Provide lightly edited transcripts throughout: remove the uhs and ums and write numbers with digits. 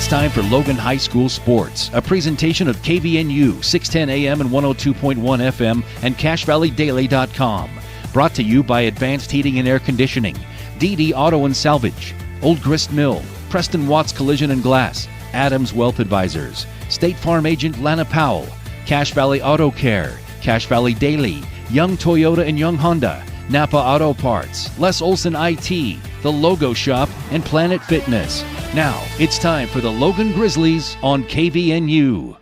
It's time for Logan High School Sports, a presentation of KVNU, 610 AM and 102.1 FM and CashValleyDaily.com. Brought to you by Advanced Heating and Air Conditioning, DD Auto and Salvage, Old Grist Mill, Preston Watts Collision and Glass, Adams Wealth Advisors, State Farm Agent Lana Powell, Cache Valley Auto Care, Cache Valley Daily, Young Toyota and Young Honda, Napa Auto Parts, Les Olson IT, The Logo Shop, and Planet Fitness. Now, it's time for the Logan Grizzlies on KVNU.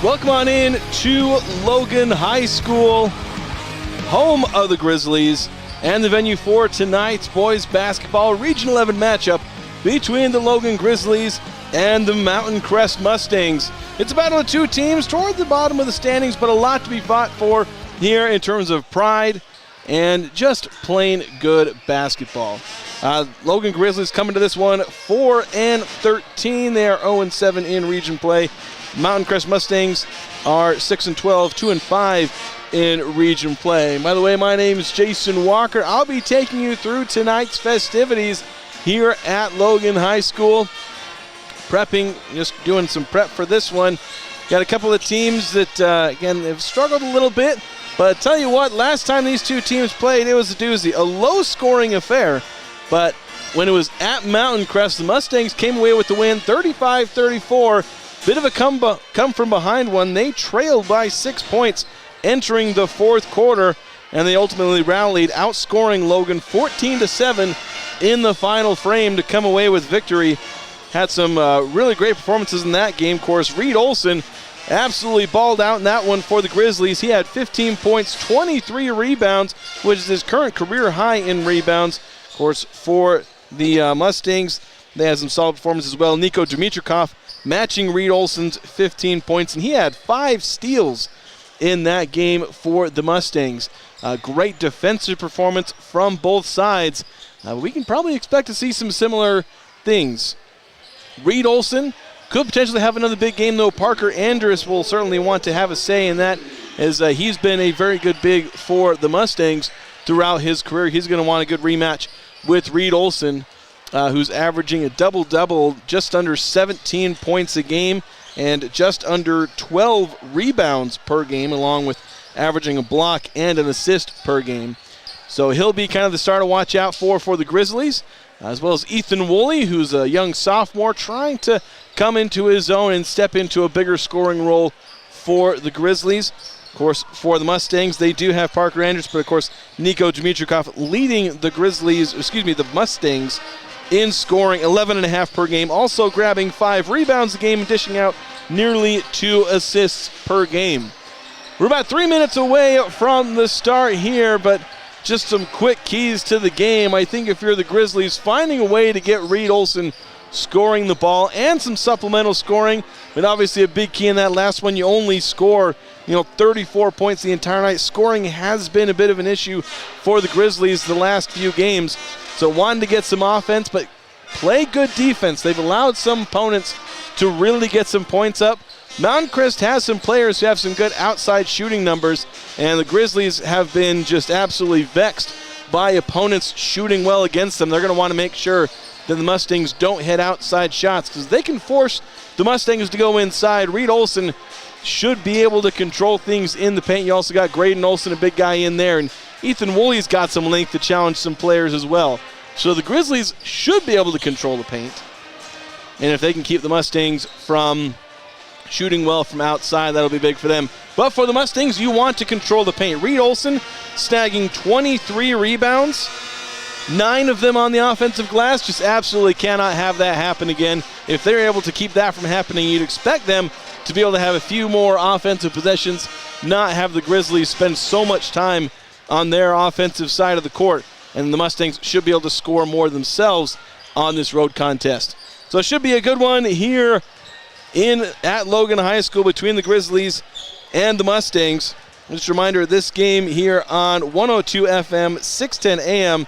Welcome on in to Logan High School, home of the Grizzlies, and the venue for tonight's boys basketball Region 11 matchup between the Logan Grizzlies and the Mountain Crest Mustangs. It's a battle of two teams toward the bottom of the standings, but a lot to be fought for here in terms of pride and just plain good basketball. Logan Grizzlies coming to this one 4-13. They are 0-7 in region play. Mountain Crest Mustangs are 6-12, 2-5 in region play. By the way, my name is Jason Walker. I'll be taking you through tonight's festivities here at Logan High School. Prepping, just doing some prep for this one. Got a couple of teams that, again, have struggled a little bit. But I tell you what, last time these two teams played, it was a doozy. A low-scoring affair. But when it was at Mountain Crest, the Mustangs came away with the win, 35-34. Bit of a come from behind one. They trailed by 6 points entering the fourth quarter, and they ultimately rallied, outscoring Logan 14-7 in the final frame to come away with victory. Had some really great performances in that game. Of course, Reed Olson absolutely balled out in that one for the Grizzlies. He had 15 points, 23 rebounds, which is his current career high in rebounds. Of course, for the Mustangs, they had some solid performances as well. Nico Dimitrikov matching Reed Olson's 15 points, and he had 5 steals in that game for the Mustangs. Great defensive performance from both sides. We can probably expect to see some similar things. Reed Olson could potentially have another big game, though. Parker Andrus will certainly want to have a say in that, as he's been a very good big for the Mustangs throughout his career. He's going to want a good rematch with Reed Olson, who's averaging a double-double, just under 17 points a game and just under 12 rebounds per game, along with averaging a block and an assist per game. So he'll be kind of the star to watch out for the Grizzlies, as well as Ethan Woolley, who's a young sophomore trying to come into his own and step into a bigger scoring role for the Grizzlies. Of course, for the Mustangs, they do have Parker Andrus, but of course, Nico Dimitrikov leading the Mustangs in scoring 11.5 per game, also grabbing 5 rebounds a game and dishing out nearly 2 assists per game. We're about 3 minutes away from the start here, but just some quick keys to the game. I think if you're the Grizzlies, finding a way to get Reed Olson scoring the ball and some supplemental scoring, but obviously a big key in that last one, you only score 34 points the entire night. Scoring has been a bit of an issue for the Grizzlies the last few games. So wanting to get some offense, but play good defense. They've allowed some opponents to really get some points up. Mountain Crest has some players who have some good outside shooting numbers, and the Grizzlies have been just absolutely vexed by opponents shooting well against them. They're going to want to make sure that the Mustangs don't hit outside shots, because they can force the Mustangs to go inside. Reed Olson should be able to control things in the paint. You also got Graydon Olson, a big guy in there, and Ethan Woolley's got some length to challenge some players as well. So the Grizzlies should be able to control the paint. And if they can keep the Mustangs from shooting well from outside, that'll be big for them. But for the Mustangs, you want to control the paint. Reed Olson snagging 23 rebounds, 9 of them on the offensive glass. Just absolutely cannot have that happen again. If they're able to keep that from happening, you'd expect them to be able to have a few more offensive possessions, not have the Grizzlies spend so much time on their offensive side of the court. And the Mustangs should be able to score more themselves on this road contest. So it should be a good one here at Logan High School between the Grizzlies and the Mustangs. Just a reminder, this game here on 102 FM, 610 AM,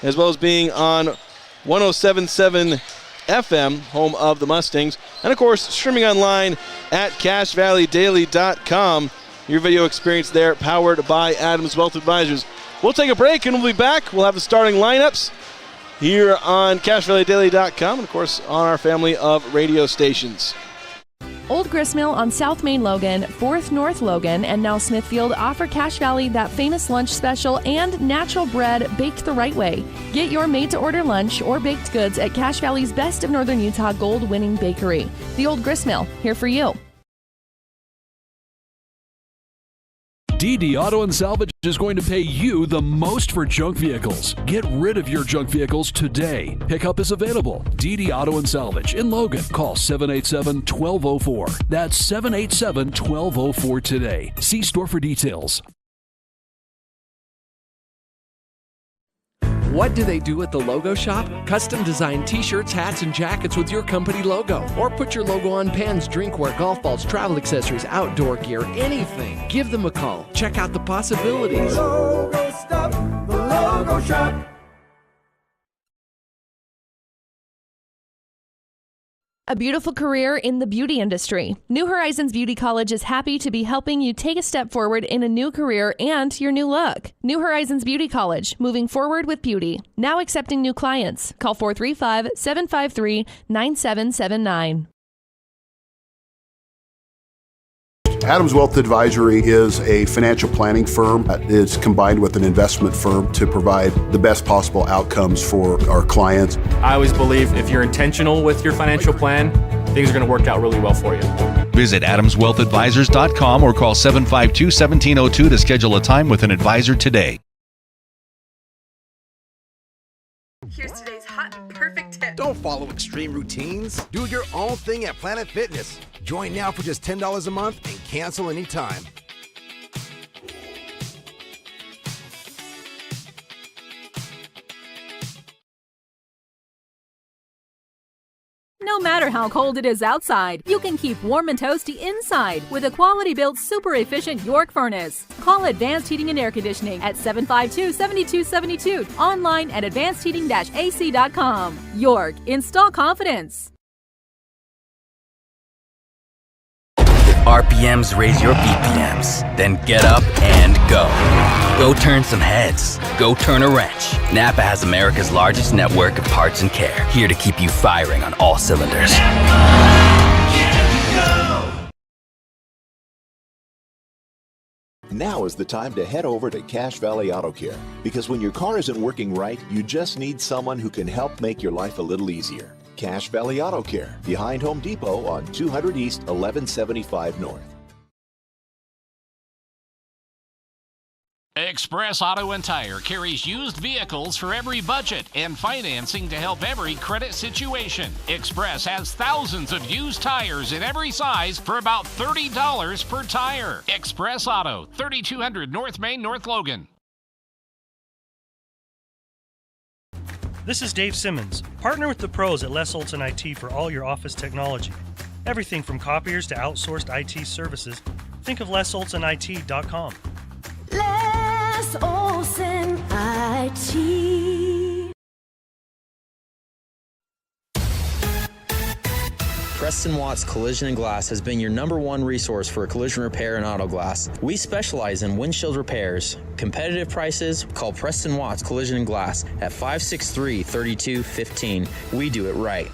as well as being on 107.7 FM, home of the Mustangs. And, of course, streaming online at CashValleyDaily.com. Your video experience there, powered by Adams Wealth Advisors. We'll take a break, and we'll be back. We'll have the starting lineups here on CashValleyDaily.com and, of course, on our family of radio stations. Old Gristmill on South Main Logan, 4th North Logan, and now Smithfield offer Cache Valley that famous lunch special and natural bread baked the right way. Get your made-to-order lunch or baked goods at Cache Valley's Best of Northern Utah gold-winning bakery. The Old Gristmill, here for you. DD Auto and Salvage is going to pay you the most for junk vehicles. Get rid of your junk vehicles today. Pickup is available. DD Auto and Salvage in Logan. Call 787-1204. That's 787-1204 today. See store for details. What do they do at the Logo Shop? Custom designed t-shirts, hats, and jackets with your company logo. Or put your logo on pens, drinkware, golf balls, travel accessories, outdoor gear, anything. Give them a call. Check out the possibilities. Logo Stuff, the Logo Shop. A beautiful career in the beauty industry. New Horizons Beauty College is happy to be helping you take a step forward in a new career and your new look. New Horizons Beauty College, moving forward with beauty. Now accepting new clients. Call 435-753-9779. Adams Wealth Advisory is a financial planning firm that is combined with an investment firm to provide the best possible outcomes for our clients. I always believe if you're intentional with your financial plan, things are going to work out really well for you. Visit AdamsWealthAdvisors.com or call 752-1702 to schedule a time with an advisor today. Here's today's hot and perfect tip. Don't follow extreme routines. Do your own thing at Planet Fitness. Join now for just $10 a month and cancel anytime. No matter how cold it is outside, you can keep warm and toasty inside with a quality-built, super-efficient York furnace. Call Advanced Heating and Air Conditioning at 752-7272. Online at advancedheating-ac.com. York, install confidence. RPMs raise your BPMs. Then get up and go. Go turn some heads. Go turn a wrench. Napa has America's largest network of parts and care, here to keep you firing on all cylinders. Now is the time to head over to Cache Valley Auto Care, because when your car isn't working right, you just need someone who can help make your life a little easier. Cache Valley Auto Care, behind Home Depot on 200 East, 1175 North. Express Auto and Tire carries used vehicles for every budget and financing to help every credit situation. Express has thousands of used tires in every size for about $30 per tire. Express Auto, 3200 North Main, North Logan. This is Dave Simmons. Partner with the pros at Les Olson IT for all your office technology. Everything from copiers to outsourced IT services. Think of lesolsonit.com. Les Olson IT. Preston Watts Collision and Glass has been your #1 resource for collision repair and auto glass. We specialize in windshield repairs. Competitive prices, call Preston Watts Collision and Glass at 563-3215. We do it right.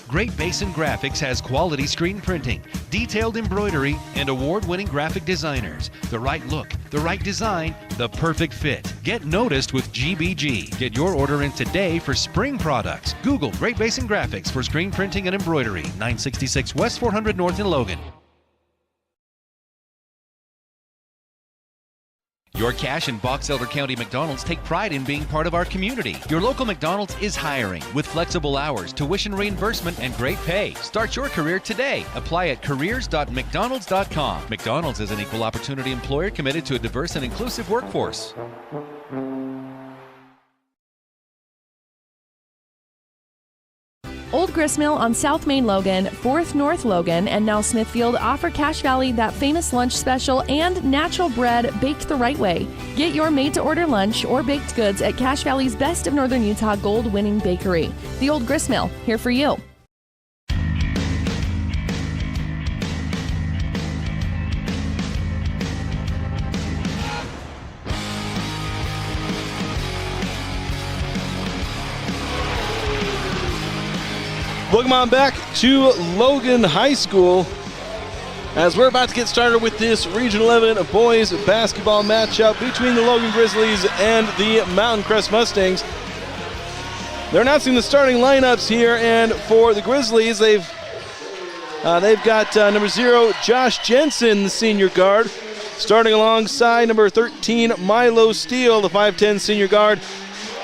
Great Basin Graphics has quality screen printing, detailed embroidery, and award-winning graphic designers. The right look, the right design, the perfect fit. Get noticed with GBG. Get your order in today for spring products. Google Great Basin Graphics for screen printing and embroidery. 966 West 400 North in Logan. Your Cache and Box Elder County McDonald's take pride in being part of our community. Your local McDonald's is hiring with flexible hours, tuition reimbursement, and great pay. Start your career today. Apply at careers.mcdonalds.com. McDonald's is an equal opportunity employer committed to a diverse and inclusive workforce. Old Gristmill on South Main Logan, 4th North Logan, and now Smithfield offer Cache Valley that famous lunch special and natural bread baked the right way. Get your made-to-order lunch or baked goods at Cache Valley's Best of Northern Utah gold-winning bakery. The Old Gristmill, here for you. Welcome on back to Logan High School as we're about to get started with this Region 11 boys basketball matchup between the Logan Grizzlies and the Mountain Crest Mustangs. They're announcing the starting lineups here, and for the Grizzlies, they've got number 0, Josh Jensen, the senior guard, starting alongside number 13, Milo Steele, the 5'10 senior guard.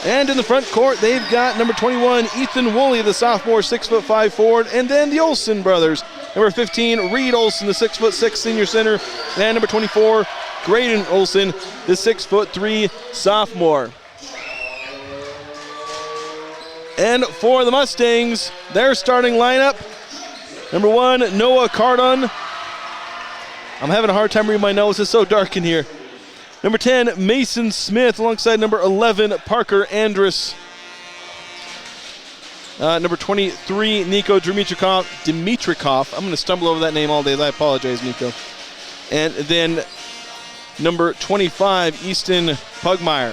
And in the front court, they've got number 21, Ethan Woolley, the sophomore 6'5" forward, and then the Olsen brothers. Number 15, Reed Olsen, the 6'6" senior center, and number 24, Graydon Olsen, the 6'3" sophomore. And for the Mustangs, their starting lineup, number 1, Noah Cardon. I'm having a hard time reading my notes, it's so dark in here. Number 10, Mason Smith, alongside number 11, Parker Andrus. Number 23, Nico Dimitrikov. I'm going to stumble over that name all day. I apologize, Nico. And then number 25, Easton Pugmire.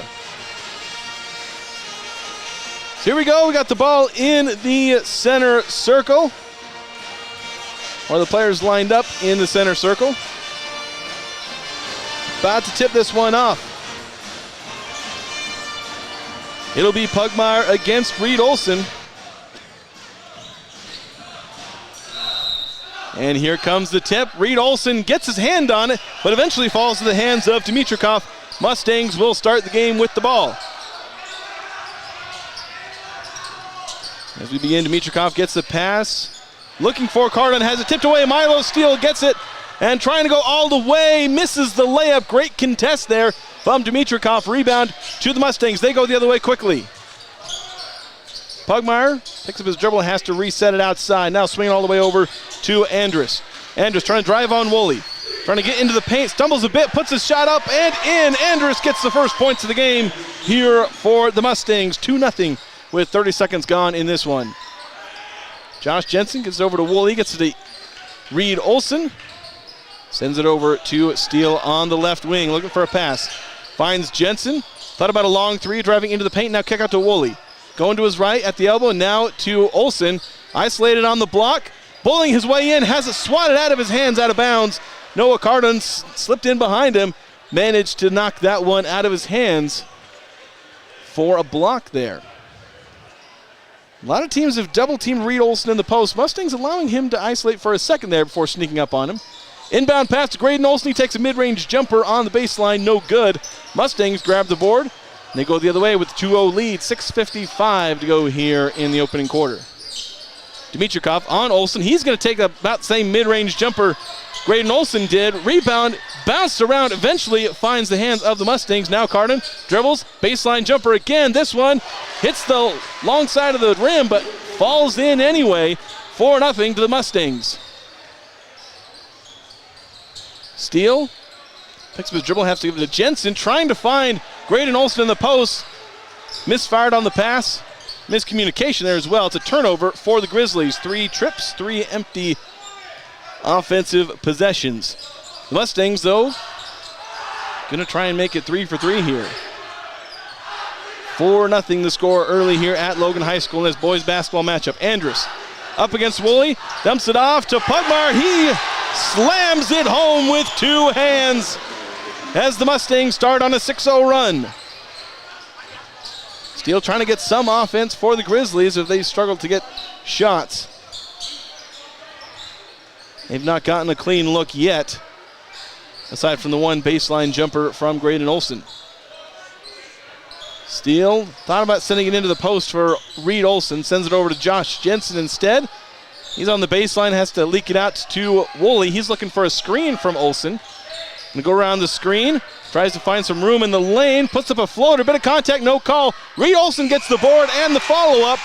So here we go. We got the ball in the center circle. Or the players lined up in the center circle. About to tip this one off. It'll be Pugmire against Reed Olsen. And here comes the tip. Reed Olsen gets his hand on it, but eventually falls to the hands of Dimitrikov. Mustangs will start the game with the ball. As we begin, Dimitrikov gets the pass. Looking for Cardon, has it tipped away. Milo Steele gets it. And trying to go all the way, misses the layup. Great contest there from Dimitrikov. Rebound to the Mustangs. They go the other way quickly. Pugmire picks up his dribble, has to reset it outside. Now swinging all the way over to Andrus. Andrus trying to drive on Woolley. Trying to get into the paint, stumbles a bit, puts his shot up and in. Andrus gets the first points of the game here for the Mustangs. 2-0 with 30 seconds gone in this one. Josh Jensen gets it over to Woolley, gets it to Reed Olsen. Sends it over to Steele on the left wing, looking for a pass. Finds Jensen. Thought about a long three, driving into the paint. Now kick out to Woolley. Going to his right at the elbow, now to Olsen. Isolated on the block. Bullying his way in, has it swatted out of his hands, out of bounds. Noah Cardon slipped in behind him. Managed to knock that one out of his hands for a block there. A lot of teams have double-teamed Reed Olsen in the post. Mustangs allowing him to isolate for a second there before sneaking up on him. Inbound pass to Graydon Olsen. He takes a mid-range jumper on the baseline. No good. Mustangs grab the board. And they go the other way with a 2-0 lead. 6:55 to go here in the opening quarter. Dimitrikov on Olsen. He's going to take about the same mid-range jumper Graydon Olsen did. Rebound, bounced around. Eventually it finds the hands of the Mustangs. Now Cardon dribbles. Baseline jumper again. This one hits the long side of the rim, but falls in anyway. 4-0 to the Mustangs. Steele picks up his dribble, has to give it to Jensen, trying to find Graydon Olsen in the post. Misfired on the pass. Miscommunication there as well. It's a turnover for the Grizzlies. 3 trips, 3 empty offensive possessions. The Mustangs, though, going to try and make it 3 for 3 here. 4-0 the score early here at Logan High School in this boys basketball matchup. Andrus up against Woolley, dumps it off to Pugmire. He slams it home with 2 hands as the Mustangs start on a 6-0 run. Steele trying to get some offense for the Grizzlies if they struggle to get shots. They've not gotten a clean look yet, aside from the one baseline jumper from Graydon Olsen. Steele thought about sending it into the post for Reed Olsen, sends it over to Josh Jensen instead. He's on the baseline, has to leak it out to Woolley. He's looking for a screen from Olsen. Gonna go around the screen, tries to find some room in the lane, puts up a floater, bit of contact, no call. Reed Olsen gets the board and the follow-up.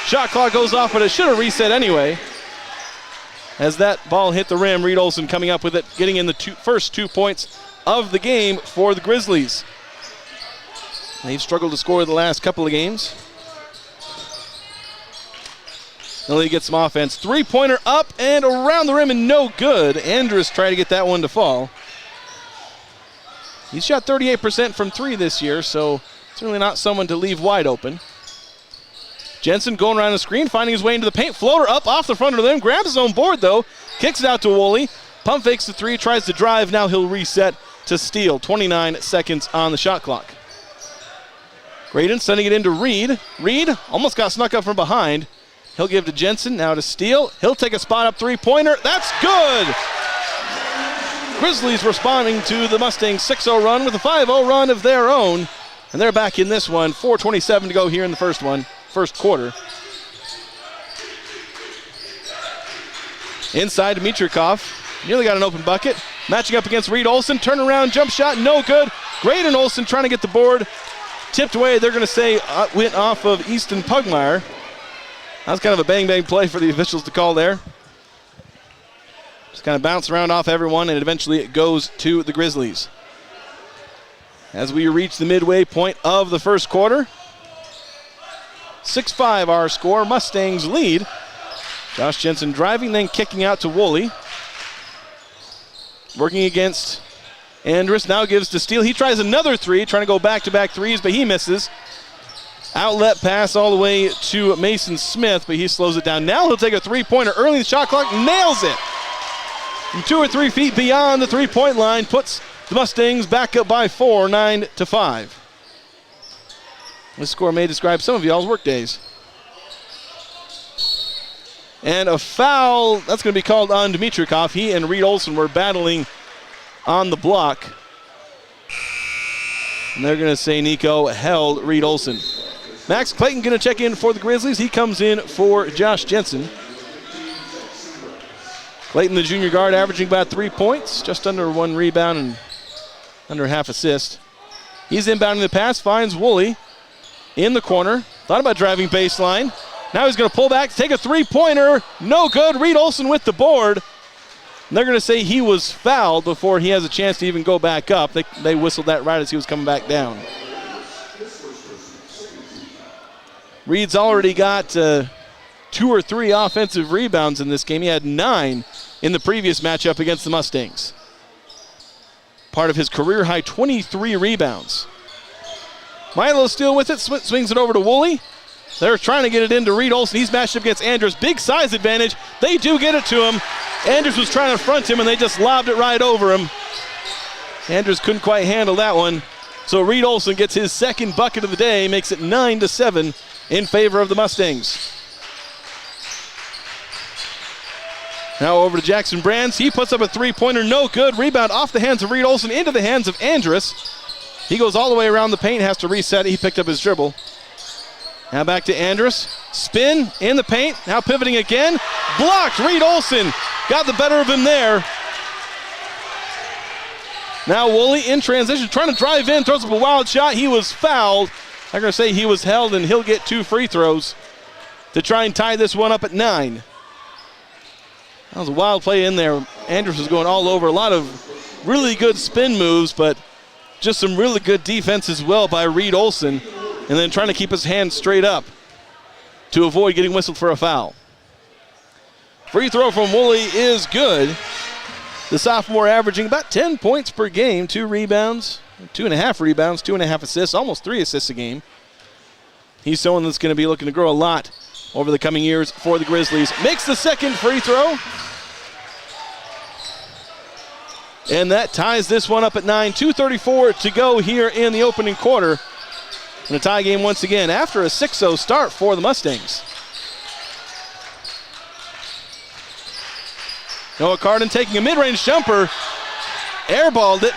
Shot clock goes off, but it should have reset anyway. As that ball hit the rim, Reed Olson coming up with it, getting in the first 2 points of the game for the Grizzlies. They've struggled to score the last couple of games. Lilly gets some offense. Three-pointer up and around the rim and no good. Andrus tried to get that one to fall. He's shot 38% from three this year, so certainly not someone to leave wide open. Jensen going around the screen, finding his way into the paint. Floater up off the front of the rim. Grabs his own board, though. Kicks it out to Woolley. Pump fakes the three, tries to drive. Now he'll reset to steal. 29 seconds on the shot clock. Graydon sending it into Reed. Reed almost got snuck up from behind. He'll give to Jensen, now to Steele. He'll take a spot up three-pointer. That's good! Grizzlies responding to the Mustangs' 6-0 run with a 5-0 run of their own. And they're back in this one. 4:27 to go here in the first quarter. Inside Dimitrikov. Nearly got an open bucket. Matching up against Reed Olson. Turnaround jump shot, no good. Graydon Olson trying to get the board. Tipped away, they're going to say went off of Easton Pugmire. That was kind of a bang-bang play for the officials to call there. Just kind of bounced around off everyone, and eventually it goes to the Grizzlies. As we reach the midway point of the first quarter. 6-5 our score. Mustangs lead. Josh Jensen driving, then kicking out to Woolley. Working against Andrus, now gives to Steele. He tries another three, trying to go back-to-back threes, but he misses. Outlet pass all the way to Mason Smith, but he slows it down. Now he'll take a three-pointer early in the shot clock, nails it. From 2 or 3 feet beyond the three-point line, puts the Mustangs back up by 4, 9-5. This score may describe some of y'all's work days. And a foul, that's going to be called on Dimitrikov. He and Reed Olson were battling on the block. And they're going to say Nico held Reed Olson. Max Clayton going to check in for the Grizzlies. He comes in for Josh Jensen. Clayton, the junior guard, averaging about 3 points, just under 1 rebound and under half assist. He's inbounding the pass, finds Woolley in the corner. Thought about driving baseline. Now he's going to pull back, take a three-pointer. No good. Reed Olson with the board. And they're going to say he was fouled before he has a chance to even go back up. They whistled that right as he was coming back down. Reed's already got 2 or 3 offensive rebounds in this game. He had 9 in the previous matchup against the Mustangs. Part of his career-high 23 rebounds. Milo still with it, swings it over to Woolley. They're trying to get it into Reed Olson. He's matched up against Andrus. Big size advantage. They do get it to him. Andrus was trying to front him, and they just lobbed it right over him. Andrus couldn't quite handle that one. So Reed Olson gets his second bucket of the day, makes it 9-7 in favor of the Mustangs. Now over to Jackson Brands. He puts up a three-pointer, no good. Rebound off the hands of Reed Olson into the hands of Andrus. He goes all the way around the paint, has to reset it. He picked up his dribble. Now back to Andrus. Spin in the paint. Now pivoting again. Blocked. Reed Olson got the better of him there. Now Woolley in transition, trying to drive in, throws up a wild shot. He was fouled. I'm going to say he was held, and he'll get 2 free throws to try and tie this one up at 9. That was a wild play in there. Andrus was going all over. A lot of really good spin moves, but just some really good defense as well by Reed Olson. And then trying to keep his hands straight up to avoid getting whistled for a foul. Free throw from Woolley is good. The sophomore averaging about 10 points per game, 2 rebounds, 2.5 rebounds, 2.5 assists, almost 3 assists a game. He's someone that's going to be looking to grow a lot over the coming years for the Grizzlies. Makes the second free throw. And that ties this one up at 9. 2:34 to go here in the opening quarter. And a tie game once again after a 6-0 start for the Mustangs. Noah Carden taking a mid-range jumper. Airballed it.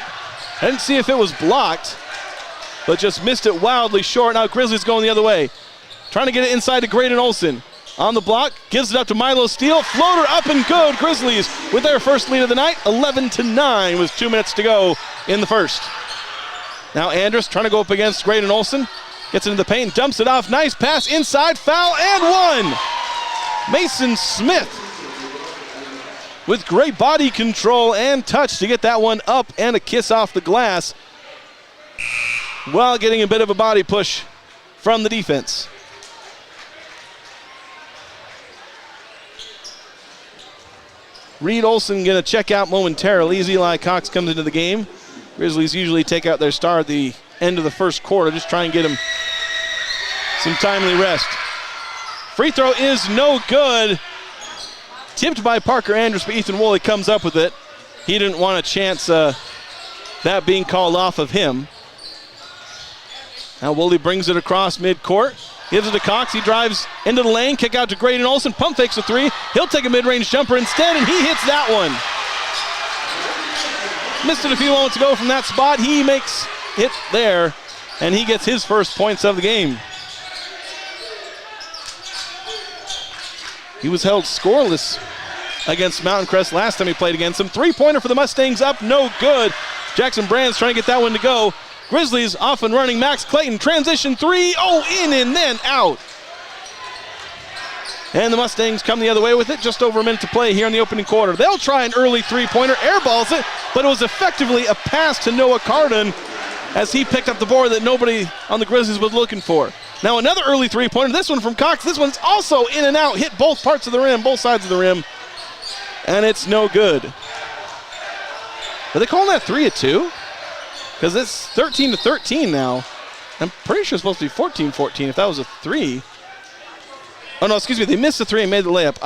I didn't see if it was blocked, but just missed it wildly short. Now Grizzlies going the other way. Trying to get it inside to Graydon Olson. On the block, gives it up to Milo Steele. Floater up and good. Grizzlies with their first lead of the night. 11-9 with 2 minutes to go in the first. Now Andrus trying to go up against Graydon Olson. Gets into the paint, dumps it off. Nice pass inside, foul, and one. Mason Smith with great body control and touch to get that one up and a kiss off the glass while getting a bit of a body push from the defense. Reed Olson going to check out momentarily as Eli Cox comes into the game. Grizzlies usually take out their star at the end of the first quarter, just try and get him some timely rest. Free throw is no good. Tipped by Parker Andrus, but Ethan Woolley comes up with it. He didn't want a chance that being called off of him. Now Woolley brings it across midcourt. Gives it to Cox. He drives into the lane. Kick out to Graydon Olson. Pump fakes a three. He'll take a mid-range jumper instead, and he hits that one. Missed it a few moments ago from that spot. He makes it there, and he gets his first points of the game. He was held scoreless against Mountain Crest last time he played against them. Three-pointer for the Mustangs up. No good. Jackson Brands trying to get that one to go. Grizzlies off and running. Max Clayton, transition three. Oh, in and then out. And the Mustangs come the other way with it. Just over a minute to play here in the opening quarter. They'll try an early three-pointer. Airballs it, but it was effectively a pass to Noah Carden as he picked up the board that nobody on the Grizzlies was looking for. Now another early three-pointer. This one from Cox. This one's also in and out. Hit both parts of the rim, both sides of the rim. And it's no good. Are they calling that 3-2? Because it's 13-13 now. I'm pretty sure it's supposed to be 14-14 if that was a three. Oh, no, excuse me. They missed the three and made the layup.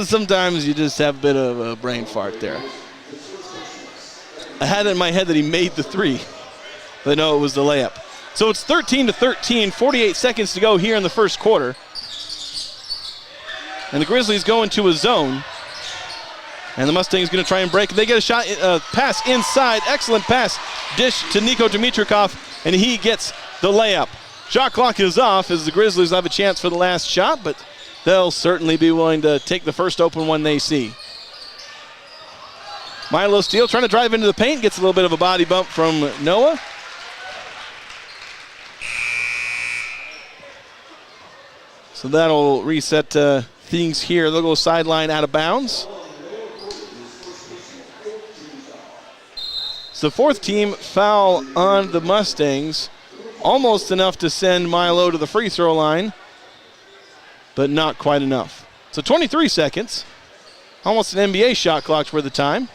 Sometimes you just have a bit of a brain fart there. I had it in my head that he made the three, but no, it was the layup. So it's 13-13, 48 seconds to go here in the first quarter. And the Grizzlies go into a zone. And the Mustangs going to try and break. They get a shot, pass inside. Excellent pass. Dish to Niko Dimitrikov, and he gets the layup. Shot clock is off as the Grizzlies have a chance for the last shot, but they'll certainly be willing to take the first open one they see. Milo Steele trying to drive into the paint. Gets a little bit of a body bump from Noah. So that'll reset things here. They'll go sideline out of bounds. It's the fourth team foul on the Mustangs. Almost enough to send Milo to the free throw line, but not quite enough. So 23 seconds. Almost an NBA shot clock for the time.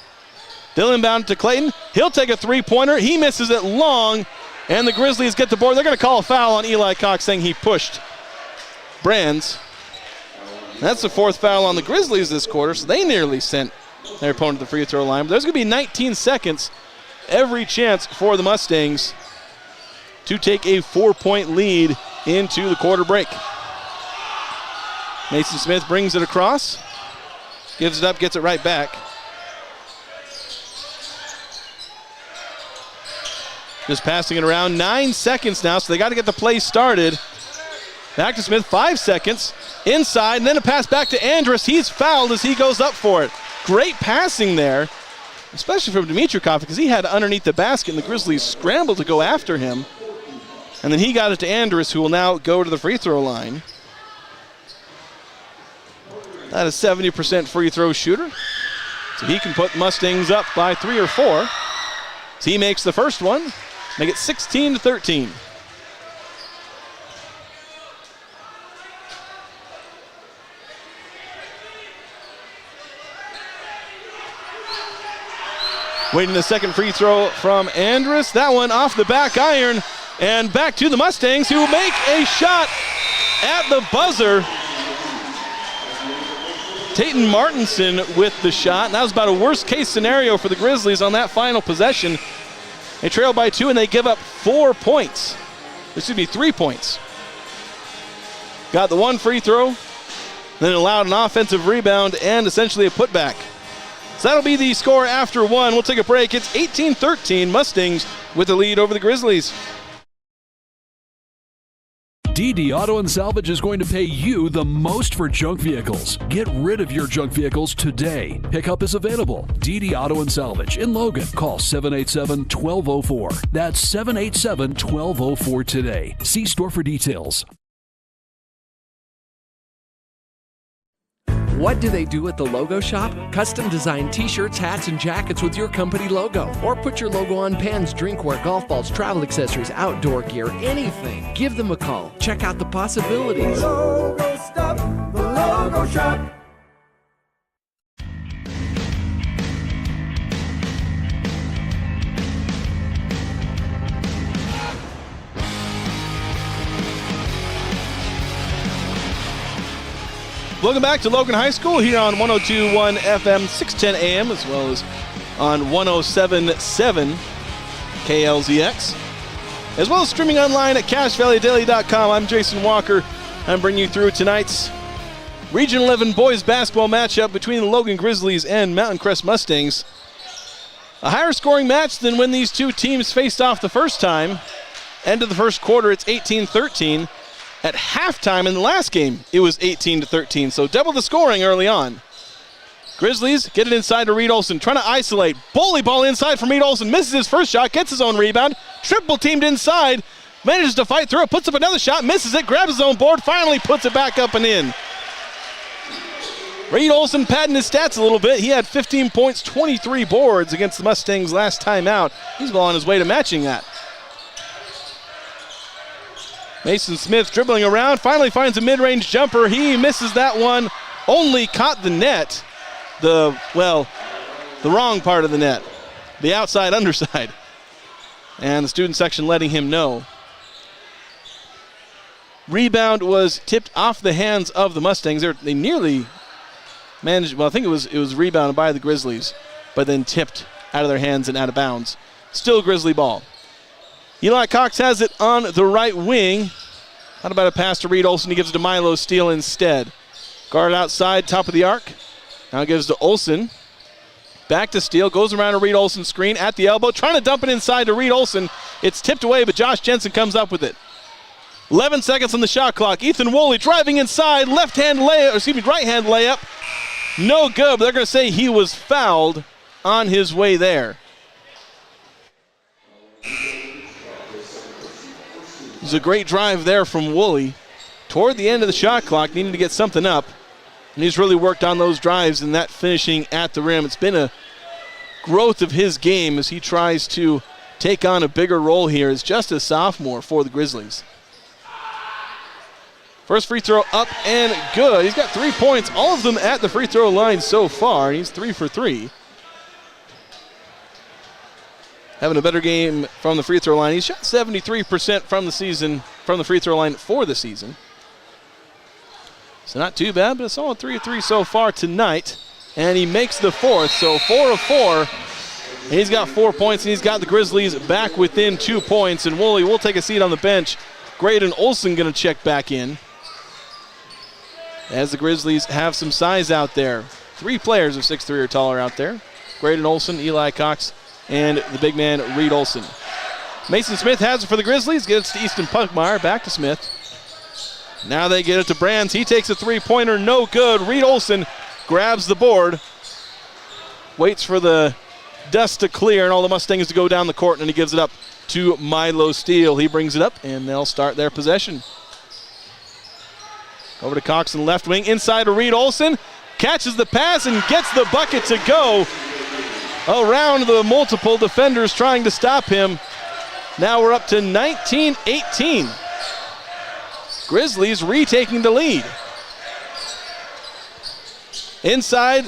They'll inbound to Clayton. He'll take a three-pointer. He misses it long, and the Grizzlies get the board. They're going to call a foul on Eli Cox, saying he pushed Brands. That's the fourth foul on the Grizzlies this quarter, so they nearly sent their opponent to the free throw line. But there's going to be 19 seconds. Every chance for the Mustangs to take a 4-point lead into the quarter break. Mason Smith brings it across, gives it up, gets it right back. Just passing it around. 9 seconds now, so they got to get the play started. Back to Smith, 5 seconds. Inside, and then a pass back to Andrus. He's fouled as he goes up for it. Great passing there, especially from Dimitrikov, because he had underneath the basket, and the Grizzlies scrambled to go after him. And then he got it to Andrus, who will now go to the free throw line. That is 70% free throw shooter. So he can put Mustangs up by 3 or 4. So he makes the first one, make it 16-13. Waiting the second free throw from Andrus. That one off the back iron. And back to the Mustangs, who make a shot at the buzzer. Tayton Martinson with the shot. And that was about a worst-case scenario for the Grizzlies on that final possession. They trail by 2, and they give up 4 points. Excuse me, 3 points. Got the one free throw, then allowed an offensive rebound and essentially a putback. So that'll be the score after 1. We'll take a break. It's 18-13, Mustangs with the lead over the Grizzlies. DD Auto and Salvage is going to pay you the most for junk vehicles. Get rid of your junk vehicles today. Pickup is available. DD Auto and Salvage in Logan. Call 787-1204. That's 787-1204 today. See store for details. What do they do at the Logo Shop? Custom design t-shirts, hats, and jackets with your company logo. Or put your logo on pens, drinkware, golf balls, travel accessories, outdoor gear, anything. Give them a call. Check out the possibilities. Logo stuff, the Logo Shop. Welcome back to Logan High School here on 102.1 FM, 610 AM, as well as on 107.7 KLZX, as well as streaming online at CashValleyDaily.com. I'm Jason Walker. I'm bringing you through tonight's Region 11 boys basketball matchup between the Logan Grizzlies and Mountain Crest Mustangs. A higher scoring match than when these two teams faced off the first time. End of the first quarter, it's 18-13. At halftime in the last game, it was 18-13, so double the scoring early on. Grizzlies get it inside to Reed Olson, trying to isolate. Bully ball inside from Reed Olson, misses his first shot, gets his own rebound. Triple teamed inside, manages to fight through it, puts up another shot, misses it, grabs his own board, finally puts it back up and in. Reed Olson padding his stats a little bit. He had 15 points, 23 boards against the Mustangs last time out. He's well on his way to matching that. Mason Smith dribbling around, finally finds a mid-range jumper. He misses that one, only caught the net. The wrong part of the net. The outside, underside. And the student section letting him know. Rebound was tipped off the hands of the Mustangs. They nearly managed, well, I think it was rebounded by the Grizzlies, but then tipped out of their hands and out of bounds. Still Grizzly ball. Eli Cox has it on the right wing. How about a pass to Reed Olson? He gives it to Milo Steele instead. Guard outside, top of the arc. Now gives to Olson. Back to Steele, goes around a Reed Olson screen at the elbow, trying to dump it inside to Reed Olson. It's tipped away, but Josh Jensen comes up with it. 11 seconds on the shot clock. Ethan Woolley driving inside, right-hand layup. No good, but they're going to say he was fouled on his way there. It was a great drive there from Woolley. Toward the end of the shot clock, needing to get something up. And he's really worked on those drives and that finishing at the rim. It's been a growth of his game as he tries to take on a bigger role here as just a sophomore for the Grizzlies. First free throw up and good. He's got 3 points, all of them at the free throw line so far. He's 3 for 3. Having a better game from the free throw line. He's shot 73% from the free throw line for the season. So not too bad, but a solid 3 of 3 so far tonight. And he makes the fourth, so 4 of 4. And he's got 4 points, and he's got the Grizzlies back within 2 points. And Woolley will take a seat on the bench. Graydon Olson going to check back in. As the Grizzlies have some size out there. 3 players of 6'3" or taller out there. Graydon Olson, Eli Cox, and the big man, Reed Olson. Mason Smith has it for the Grizzlies. Gets to Easton Punkmeyer. Back to Smith. Now they get it to Brands. He takes a three-pointer. No good. Reed Olson grabs the board. Waits for the dust to clear and all the Mustangs to go down the court, and he gives it up to Milo Steele. He brings it up, and they'll start their possession. Over to Cox in the left wing. Inside to Reed Olson. Catches the pass and gets the bucket to go. Around the multiple defenders trying to stop him. Now we're up to 19-18. Grizzlies retaking the lead. Inside.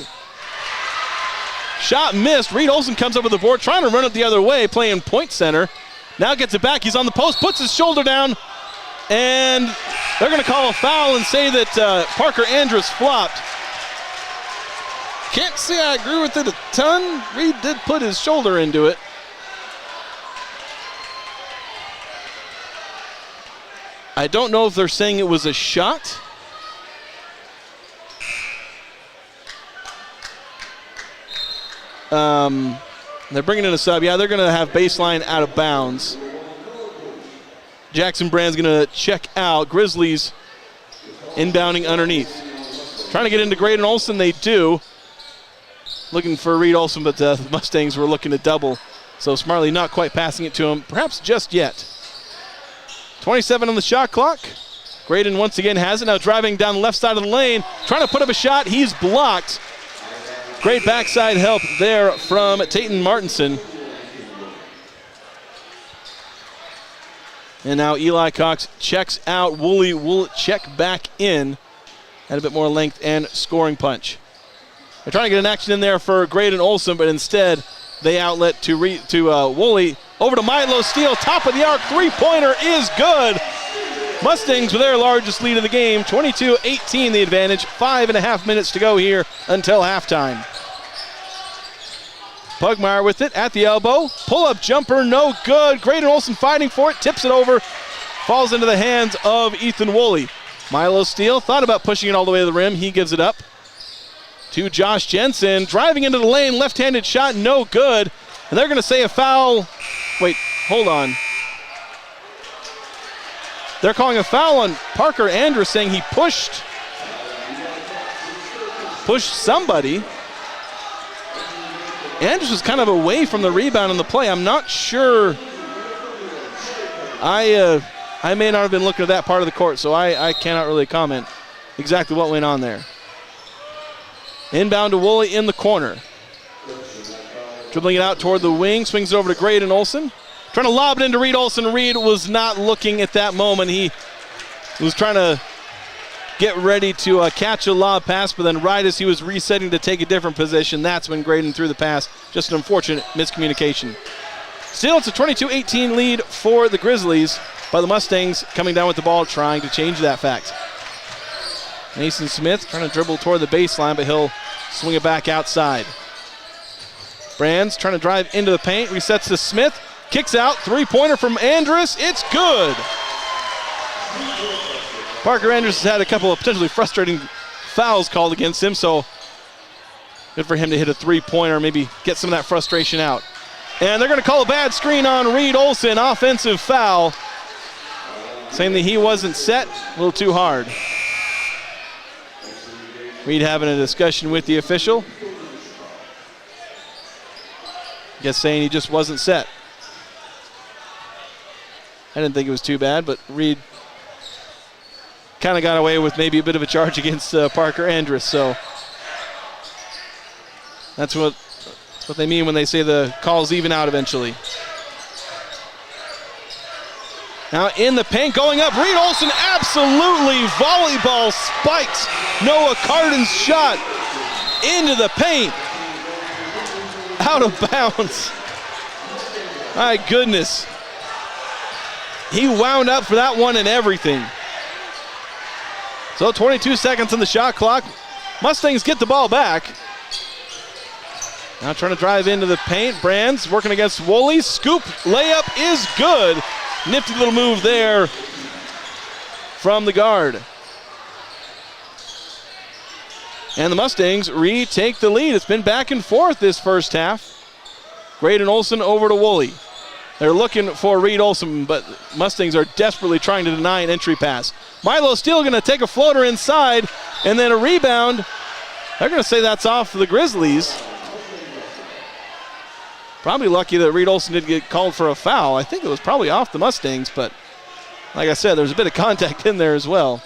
Shot missed. Reed Olson comes up with the board, trying to run it the other way, playing point center. Now gets it back. He's on the post, puts his shoulder down, and they're going to call a foul and say that Parker Andrus flopped. Can't say I agree with it a ton. Reed did put his shoulder into it. I don't know if they're saying it was a shot. They're bringing in a sub. Yeah, they're going to have baseline out of bounds. Jackson Brand's going to check out. Grizzlies inbounding underneath. Trying to get into Graydon Olson, they do. Looking for Reed Olson, but the Mustangs were looking to double. So Smartley not quite passing it to him, perhaps just yet. 27 on the shot clock. Graydon once again has it, now driving down the left side of the lane, trying to put up a shot, he's blocked. Great backside help there from Tayton Martinson. And now Eli Cox checks out. Woolley will check back in. Had a bit more length and scoring punch. They're trying to get an action in there for Graydon Olson, but instead they outlet to Woolley. Over to Milo Steele, top of the arc, three-pointer is good. Mustangs with their largest lead of the game, 22-18 the advantage, 5.5 minutes to go here until halftime. Pugmire with it at the elbow, pull-up jumper, no good. Graydon Olson fighting for it, tips it over, falls into the hands of Ethan Woolley. Milo Steele thought about pushing it all the way to the rim, he gives it up to Josh Jensen, driving into the lane, left-handed shot, no good. And they're going to say a foul. Wait, hold on. They're calling a foul on Parker Andrews, saying he pushed somebody. Andrews was kind of away from the rebound in the play. I'm not sure. I may not have been looking at that part of the court, so I cannot really comment exactly what went on there. Inbound to Woolley in the corner. Dribbling it out toward the wing, swings it over to Graydon Olson. Trying to lob it into Reed Olson. Reed was not looking at that moment. He was trying to get ready to catch a lob pass, but then right as he was resetting to take a different position, that's when Graydon threw the pass. Just an unfortunate miscommunication. Still, it's a 22-18 lead for the Grizzlies, but the Mustangs coming down with the ball, trying to change that fact. Mason Smith trying to dribble toward the baseline, but he'll swing it back outside. Brands trying to drive into the paint, resets to Smith, kicks out, three-pointer from Andrus, it's good. Parker Andrus has had a couple of potentially frustrating fouls called against him, so good for him to hit a three-pointer, maybe get some of that frustration out. And they're going to call a bad screen on Reed Olson, offensive foul. Saying that he wasn't set, a little too hard. Reed having a discussion with the official. Guess saying he just wasn't set. I didn't think it was too bad, but Reed kind of got away with maybe a bit of a charge against Parker Andrus, so that's what they mean when they say the calls even out eventually. Now in the paint, going up, Reed Olson absolutely volleyball spikes Noah Cardin's shot into the paint. Out of bounds. My goodness. He wound up for that one and everything. So 22 seconds on the shot clock. Mustangs get the ball back. Now trying to drive into the paint. Brands working against Woolley. Scoop layup is good. Nifty little move there from the guard. And the Mustangs retake the lead. It's been back and forth this first half. Graydon Olson over to Woolley. They're looking for Reed Olson, but Mustangs are desperately trying to deny an entry pass. Milo Steele going to take a floater inside, and then a rebound. They're going to say that's off the Grizzlies. Probably lucky that Reed Olson didn't get called for a foul. I think it was probably off the Mustangs, but like I said, there's a bit of contact in there as well.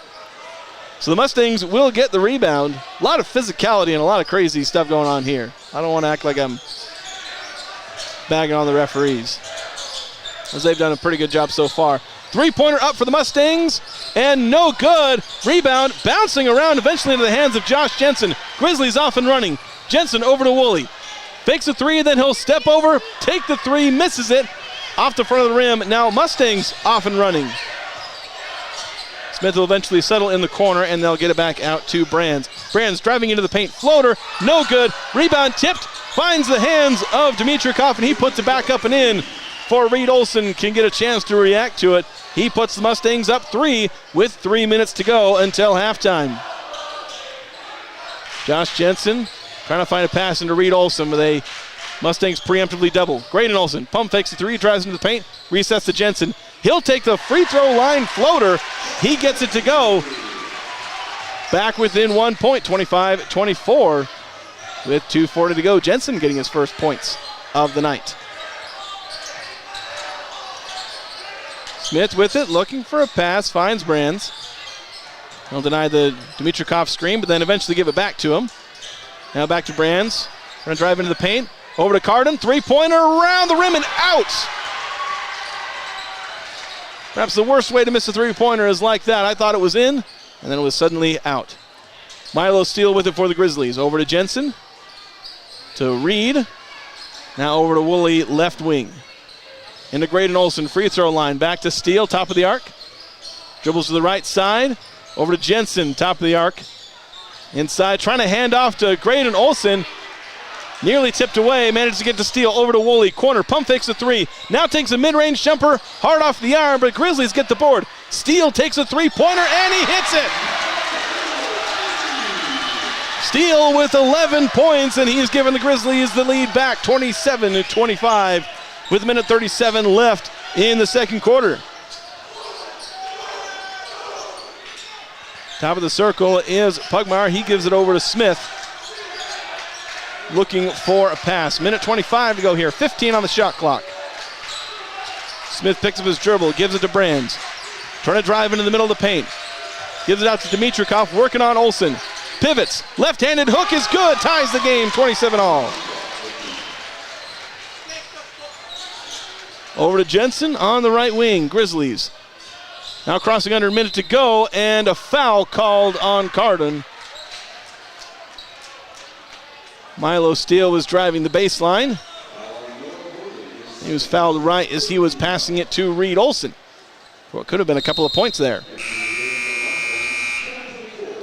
So the Mustangs will get the rebound. A lot of physicality and a lot of crazy stuff going on here. I don't want to act like I'm bagging on the referees, as they've done a pretty good job so far. Three-pointer up for the Mustangs, and no good. Rebound bouncing around eventually into the hands of Josh Jensen. Grizzlies off and running. Jensen over to Woolley. Fakes a three, then he'll step over, take the three, misses it. Off the front of the rim. Now Mustangs off and running. Smith will eventually settle in the corner, and they'll get it back out to Brands. Brands driving into the paint. Floater, no good. Rebound tipped, finds the hands of Dimitrikov, and he puts it back up and in before Reed Olson can get a chance to react to it. He puts the Mustangs up 3 with 3 minutes to go until halftime. Josh Jensen trying to find a pass into Reed Olson, but Mustangs preemptively double. Graydon Olson pump fakes the three, drives into the paint, resets to Jensen. He'll take the free throw line floater. He gets it to go. Back within 1 point, 25-24 with 2:40 to go. Jensen getting his first points of the night. Smith with it, looking for a pass, finds Brands. He'll deny the Dimitrikov screen, but then eventually give it back to him. Now back to Brands. Going to drive into the paint. Over to Carden. Three-pointer around the rim and out. Perhaps the worst way to miss a three-pointer is like that. I thought it was in, and then it was suddenly out. Milo Steele with it for the Grizzlies. Over to Jensen. To Reed. Now over to Woolley, left wing. Into Graydon Olsen, free throw line. Back to Steele, top of the arc. Dribbles to the right side. Over to Jensen, top of the arc. Inside, trying to hand off to Graydon Olsen. Nearly tipped away, managed to get to Steele. Over to Woolley, corner, pump fakes a three. Now takes a mid-range jumper, hard off the arm, but Grizzlies get the board. Steele takes a three-pointer, and he hits it! Steele with 11 points, and he's given the Grizzlies the lead back, 27-25, with a minute 37 left in the second quarter. Top of the circle is Pugmire. He gives it over to Smith. Looking for a pass. Minute 25 to go here. 15 on the shot clock. Smith picks up his dribble, gives it to Brands. Trying to drive into the middle of the paint. Gives it out to Dimitrikov, working on Olsen. Pivots. Left-handed hook is good. Ties the game, 27-all. Over to Jensen on the right wing. Grizzlies. Now crossing under a minute to go, and a foul called on Carden. Milo Steele was driving the baseline. He was fouled right as he was passing it to Reed Olsen. For what could have been a couple of points there.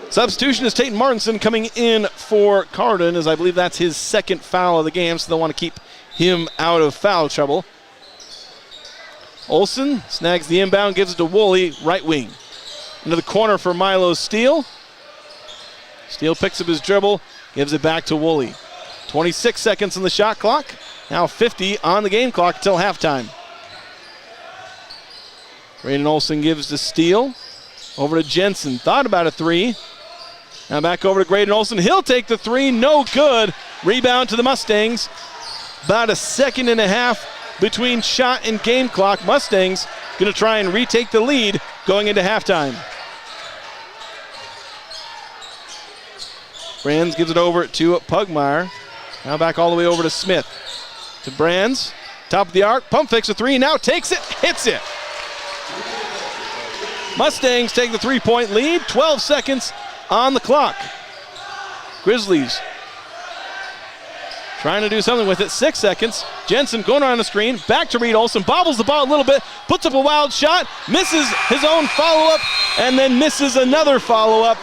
Substitution is Tatum Martinson coming in for Carden, as I believe that's his second foul of the game, so they'll want to keep him out of foul trouble. Olsen snags the inbound, gives it to Woolley, right wing. Into the corner for Milo Steele. Steele picks up his dribble, gives it back to Woolley. 26 seconds on the shot clock. Now 50 on the game clock until halftime. Graydon Olsen gives to Steele. Over to Jensen. Thought about a three. Now back over to Graydon Olsen. He'll take the three. No good. Rebound to the Mustangs. About a second and a half between shot and game clock. Mustangs going to try and retake the lead going into halftime. Brands gives it over to Pugmire. Now back all the way over to Smith. To Brands. Top of the arc. Pump fakes a three. Now takes it. Hits it. Mustangs take the three-point lead. 12 seconds on the clock. Grizzlies trying to do something with it. 6 seconds. Jensen going on the screen. Back to Reed Olsen. Bobbles the ball a little bit. Puts up a wild shot. Misses his own follow-up. And then misses another follow-up.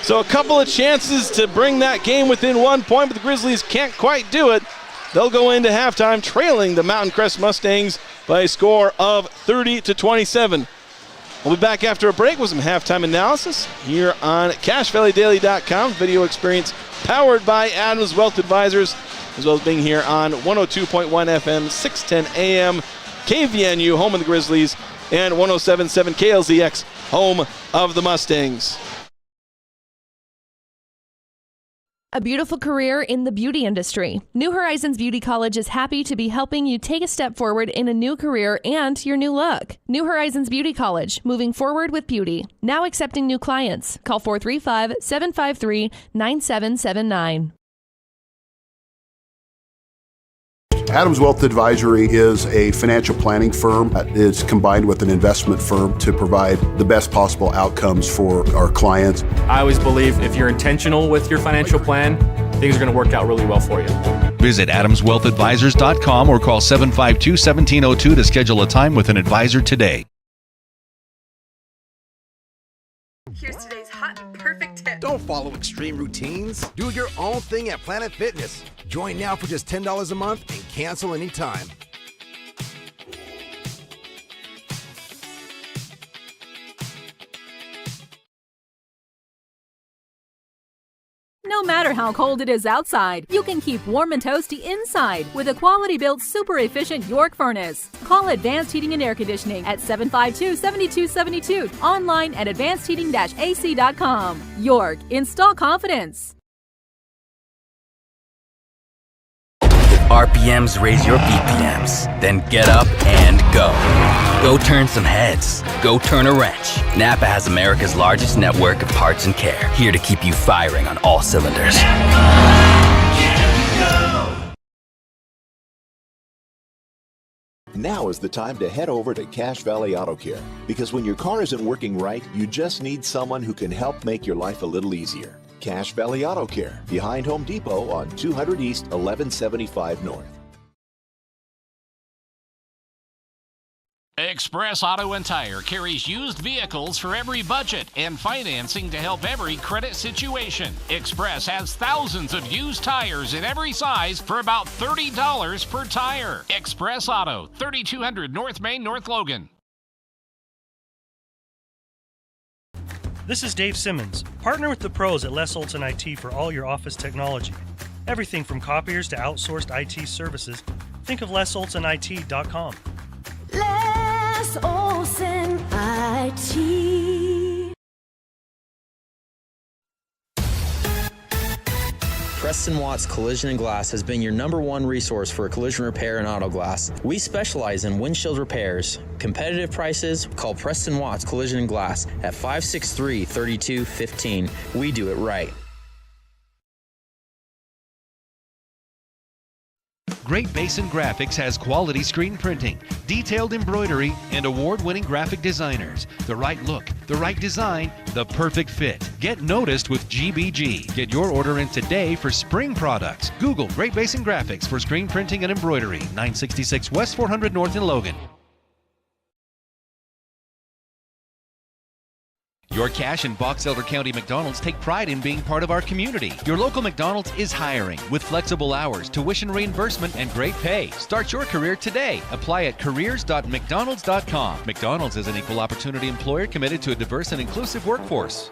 So a couple of chances to bring that game within 1 point, but the Grizzlies can't quite do it. They'll go into halftime trailing the Mountain Crest Mustangs by a score of 30-27. We'll be back after a break with some halftime analysis here on CashValleyDaily.com. Video experience powered by Adams Wealth Advisors, as well as being here on 102.1 FM, 610 AM, KVNU, home of the Grizzlies, and 107.7 KLZX, home of the Mustangs. A beautiful career in the beauty industry. New Horizons Beauty College is happy to be helping you take a step forward in a new career and your new look. New Horizons Beauty College, moving forward with beauty. Now accepting new clients. Call 435-753-9779. Adams Wealth Advisory is a financial planning firm that is combined with an investment firm to provide the best possible outcomes for our clients. I always believe if you're intentional with your financial plan, things are going to work out really well for you. Visit AdamsWealthAdvisors.com or call 752-1702 to schedule a time with an advisor today. Here's today's hot and perfect tip. Don't follow extreme routines. Do your own thing at Planet Fitness. Join now for just $10 a month and cancel anytime. No matter how cold it is outside, you can keep warm and toasty inside with a quality-built, super efficient York furnace. Call Advanced Heating and Air Conditioning at 752-7272. Online at advancedheating-ac.com. York, install confidence. RPMs raise your BPMs. Then get up and go. Go turn some heads. Go turn a wrench. Napa has America's largest network of parts and care, here to keep you firing on all cylinders. Now is the time to head over to Cache Valley Auto Care, because when your car isn't working right, you just need someone who can help make your life a little easier. Cache Valley Auto Care, behind Home Depot on 200 East, 1175 North. Express Auto and Tire carries used vehicles for every budget and financing to help every credit situation. Express has thousands of used tires in every size for about $30 per tire. Express Auto, 3200 North Main, North Logan. This is Dave Simmons. Partner with the pros at Les Olson IT for all your office technology. Everything from copiers to outsourced IT services. Think of lesolsonit.com. Les Olson IT. Preston Watts Collision and Glass has been your #1 resource for collision repair and auto glass. We specialize in windshield repairs. Competitive prices, call Preston Watts Collision and Glass at 563-3215. We do it right. Great Basin Graphics has quality screen printing, detailed embroidery, and award-winning graphic designers. The right look, the right design, the perfect fit. Get noticed with GBG. Get your order in today for spring products. Google Great Basin Graphics for screen printing and embroidery. 966 West 400 North in Logan. Your Cache and Box Elder County McDonald's take pride in being part of our community. Your local McDonald's is hiring with flexible hours, tuition reimbursement, and great pay. Start your career today. Apply at careers.mcdonalds.com. McDonald's is an equal opportunity employer committed to a diverse and inclusive workforce.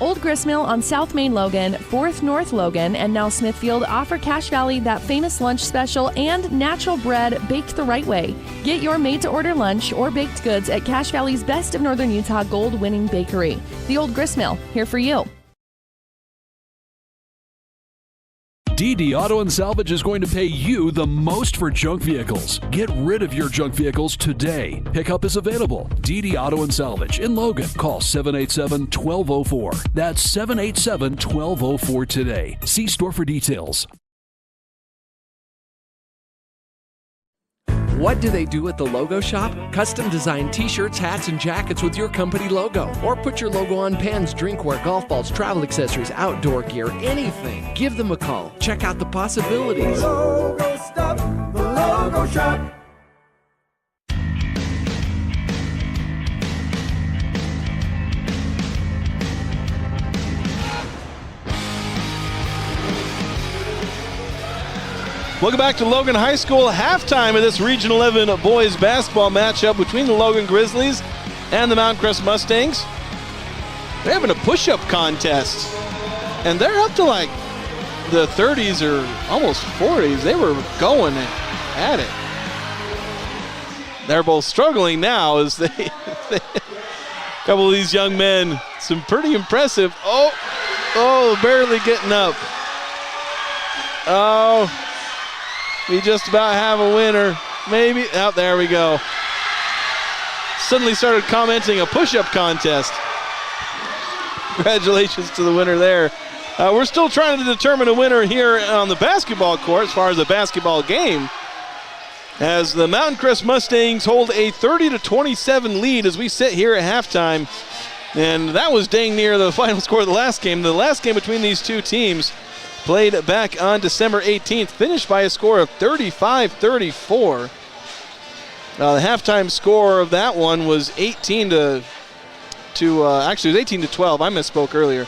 Old Gristmill on South Main Logan, 4th North Logan, and now Smithfield offer Cache Valley that famous lunch special and natural bread baked the right way. Get your made-to-order lunch or baked goods at Cache Valley's Best of Northern Utah gold-winning bakery. The Old Gristmill, here for you. DD Auto and Salvage is going to pay you the most for junk vehicles. Get rid of your junk vehicles today. Pickup is available. DD Auto and Salvage in Logan. Call 787-1204. That's 787-1204 today. See store for details. What do they do at the Logo Shop? Custom design t-shirts, hats, and jackets with your company logo. Or put your logo on pens, drinkware, golf balls, travel accessories, outdoor gear, anything. Give them a call. Check out the possibilities. Logo stuff, the Logo Shop. Welcome back to Logan High School. Halftime of this Region 11 boys basketball matchup between the Logan Grizzlies and the Mountain Crest Mustangs. They're having a push-up contest, and they're up to like the 30s or almost 40s. They were going at it. They're both struggling now as a couple of these young men, some pretty impressive. Oh, barely getting up. Oh. We just about have a winner. Maybe. Oh, there we go. Suddenly started commenting a push-up contest. Congratulations to the winner there. We're still trying to determine a winner here on the basketball court as far as the basketball game, as the Mountain Crest Mustangs hold a 30-27 lead as we sit here at halftime. And that was dang near the final score of the last game. The last game between these two teams, played back on December 18th, finished by a score of 35-34. The halftime score of that one was 18 to 12. I misspoke earlier.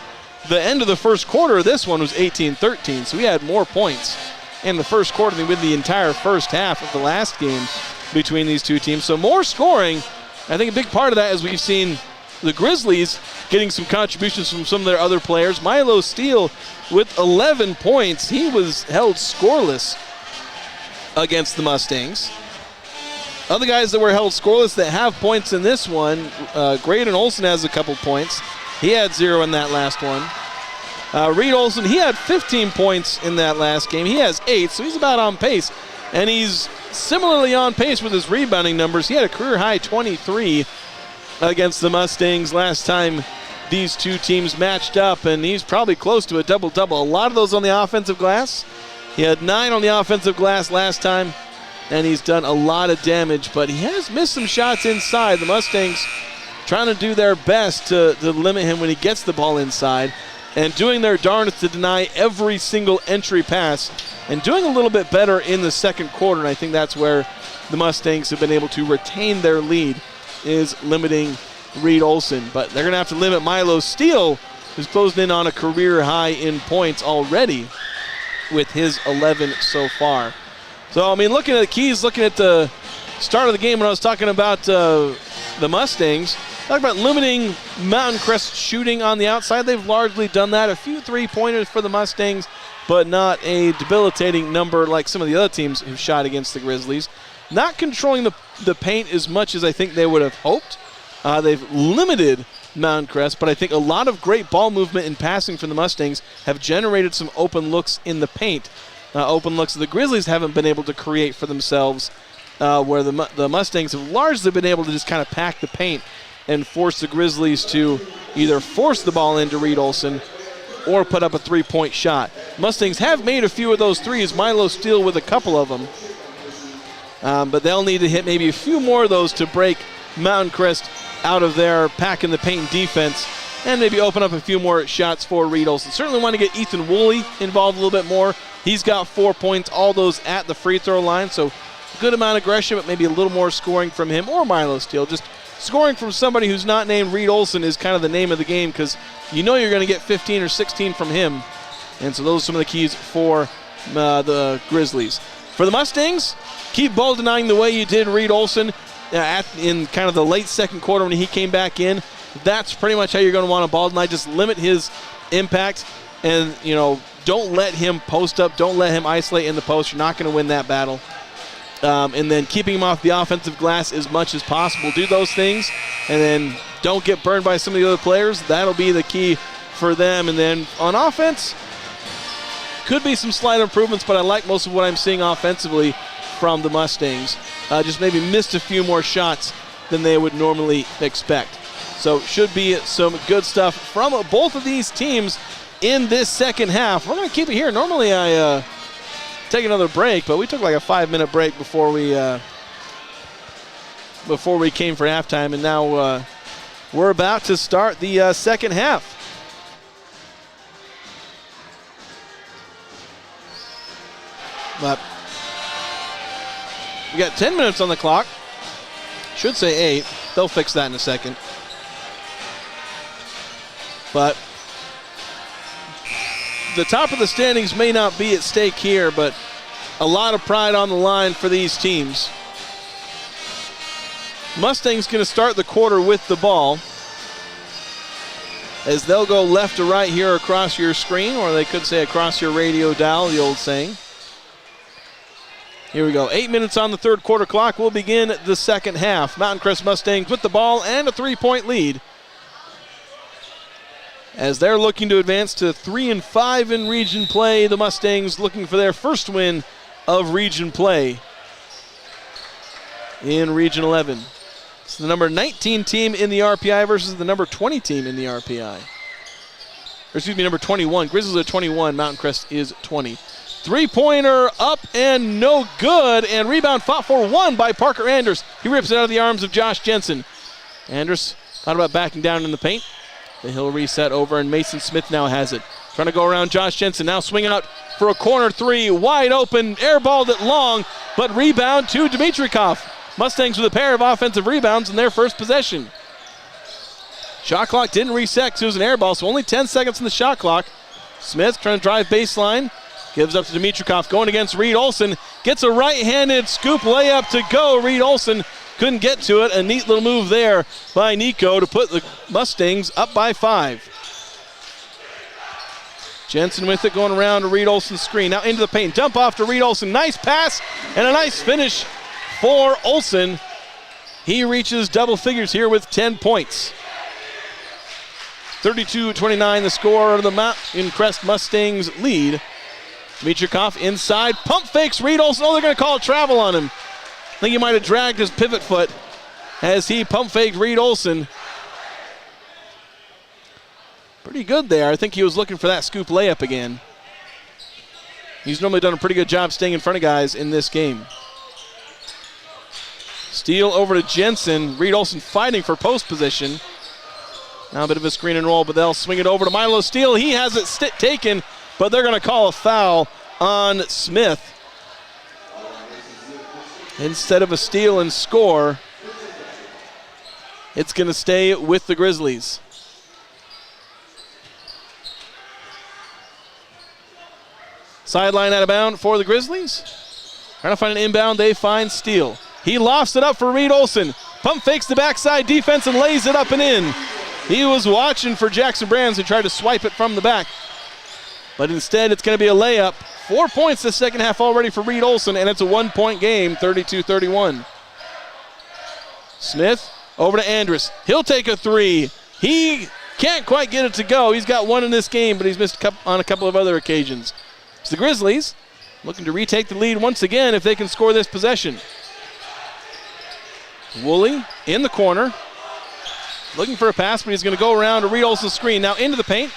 The end of the first quarter of this one was 18-13, so we had more points in the first quarter than with the entire first half of the last game between these two teams. So more scoring I think a big part of that is we've seen the Grizzlies getting some contributions from some of their other players. Milo Steele with 11 points. He was held scoreless against the Mustangs. Other guys that were held scoreless that have points in this one, Graydon Olson has a couple points. He had 0 in that last one. Reed Olson, he had 15 points in that last game. He has 8, so he's about on pace. And he's similarly on pace with his rebounding numbers. He had a career-high 23 against the Mustangs last time these two teams matched up, and he's probably close to a double-double. A lot of those on the offensive glass. He had 9 on the offensive glass last time, and he's done a lot of damage, but he has missed some shots inside. The Mustangs trying to do their best to limit him when he gets the ball inside, and doing their darndest to deny every single entry pass, and doing a little bit better in the second quarter, and I think that's where the Mustangs have been able to retain their lead, is limiting Reed Olson. But they're going to have to limit Milo Steele, who's closing in on a career high in points already with his 11 so far. So, I mean, looking at the keys, looking at the start of the game when I was talking about the Mustangs, talking about limiting Mountain Crest shooting on the outside. They've largely done that. A few three-pointers for the Mustangs, but not a debilitating number like some of the other teams who shot against the Grizzlies. Not controlling the paint as much as I think they would have hoped. They've limited Mountain Crest, but I think a lot of great ball movement and passing from the Mustangs have generated some open looks in the paint. Open looks the Grizzlies haven't been able to create for themselves, where the Mustangs have largely been able to just kind of pack the paint and force the Grizzlies to either force the ball into Reed Olson or put up a three-point shot. Mustangs have made a few of those threes, Milo Steele with a couple of them, but they'll need to hit maybe a few more of those to break Mountain Crest out of their packing the paint defense and maybe open up a few more shots for Reed Olson. Certainly want to get Ethan Woolley involved a little bit more. He's got 4 points, all those at the free throw line, so good amount of aggression, but maybe a little more scoring from him or Milo Steele. Just scoring from somebody who's not named Reed Olson is kind of the name of the game, because you know you're going to get 15 or 16 from him. And so those are some of the keys for the Grizzlies. For the Mustangs, keep ball denying the way you did Reed Olson in kind of the late second quarter when he came back in. That's pretty much how you're going to want to ball deny. Just limit his impact and, you know, don't let him post up. Don't let him isolate in the post. You're not going to win that battle. And then keeping him off the offensive glass as much as possible. Do those things, and then don't get burned by some of the other players. That'll be the key for them. And then on offense, could be some slight improvements, but I like most of what I'm seeing offensively from the Mustangs. Just maybe missed a few more shots than they would normally expect. So should be some good stuff from both of these teams in this second half. We're going to keep it here. Normally I take another break, but we took like a 5-minute break before we came for halftime, and now we're about to start the second half. But we got 10 minutes on the clock. Should say 8. They'll fix that in a second. But the top of the standings may not be at stake here, but a lot of pride on the line for these teams. Mustangs going to start the quarter with the ball, as they'll go left to right here across your screen, or they could say across your radio dial, the old saying. Here we go. 8 minutes on the third quarter clock. We'll begin the second half. Mountain Crest Mustangs with the ball and a 3-point lead, as they're looking to advance to 3-5 in region play. The Mustangs looking for their first win of region play in Region 11. It's the number 19 team in the RPI versus the number 20 team in the RPI. Or excuse me, number 21. Grizzlies are 21. Mountain Crest is 20. Three-pointer up and no good. And rebound fought for one by Parker Anders. He rips it out of the arms of Josh Jensen. Anders thought about backing down in the paint. The hill reset over, and Mason Smith now has it. Trying to go around Josh Jensen. Now swing out for a corner three. Wide open. Airballed it long, but rebound to Dimitrikov. Mustangs with a pair of offensive rebounds in their first possession. Shot clock didn't reset because it was an airball, so only 10 seconds in the shot clock. Smith trying to drive baseline. Gives up to Dimitrikov, going against Reed Olson. Gets a right-handed scoop layup to go. Reed Olson couldn't get to it. A neat little move there by Nico to put the Mustangs up by 5. Jensen with it, going around to Reed Olson's screen. Now into the paint. Dump off to Reed Olson. Nice pass and a nice finish for Olson. He reaches double figures here with 10 points. 32-29 the score of the Mountain Crest Mustangs lead. Dmitrikov inside. Pump fakes Reed Olson. Oh, they're going to call a travel on him. I think he might have dragged his pivot foot as he pump faked Reed Olson. Pretty good there. I think he was looking for that scoop layup again. He's normally done a pretty good job staying in front of guys in this game. Steal over to Jensen. Reed Olson fighting for post position. Now a bit of a screen and roll, but they'll swing it over to Milo Steele. He has it taken, but they're going to call a foul on Smith. Instead of a steal and score, it's going to stay with the Grizzlies. Sideline out of bound for the Grizzlies. Trying to find an inbound, they find Steele. He lofts it up for Reed Olson. Pump fakes the backside defense and lays it up and in. He was watching for Jackson Brands who tried to swipe it from the back. But instead, it's going to be a layup. 4 points this second half already for Reed Olson, and it's a 1-point game, 32-31. Smith over to Andrus. He'll take a three. He can't quite get it to go. He's got one in this game, but he's missed on a couple of other occasions. It's the Grizzlies looking to retake the lead once again if they can score this possession. Woolley in the corner. Looking for a pass, but he's going to go around to Reed Olson's screen. Now into the paint.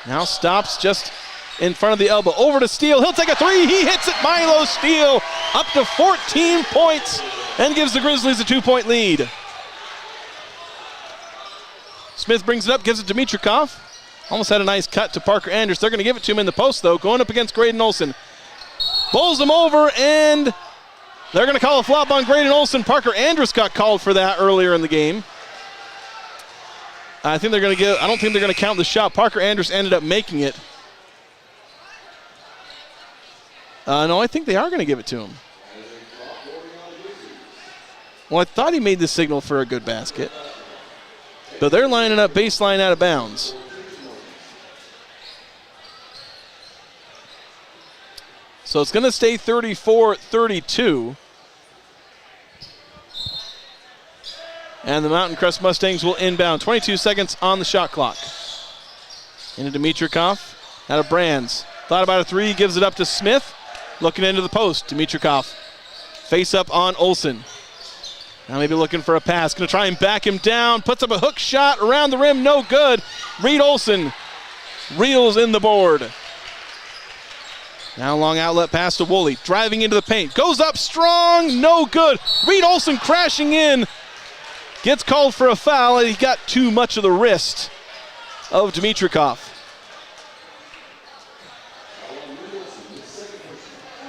Now stops just in front of the elbow. Over to Steele. He'll take a three. He hits it. Milo Steele up to 14 points and gives the Grizzlies a 2-point lead. Smith brings it up, gives it to Dmitrikov. Almost had a nice cut to Parker Andrus. They're going to give it to him in the post, though, going up against Graydon Olson. Bowls him over, and they're going to call a flop on Graydon Olson. Parker Andrus got called for that earlier in the game. I don't think they're going to count the shot. Parker Andrus ended up making it. No, I think they are going to give it to him. Well, I thought he made the signal for a good basket. But they're lining up baseline out of bounds. So it's going to stay 34-32. And the Mountain Crest Mustangs will inbound. 22 seconds on the shot clock. Into Dmitrikov. Out of Brands. Thought about a three. Gives it up to Smith. Looking into the post. Dmitrikov. Face up on Olson. Now maybe looking for a pass. Going to try and back him down. Puts up a hook shot around the rim. No good. Reed Olson reels in the board. Now long outlet pass to Woolley. Driving into the paint. Goes up strong. No good. Reed Olson crashing in. Gets called for a foul, and he got too much of the wrist of Dmitrikov.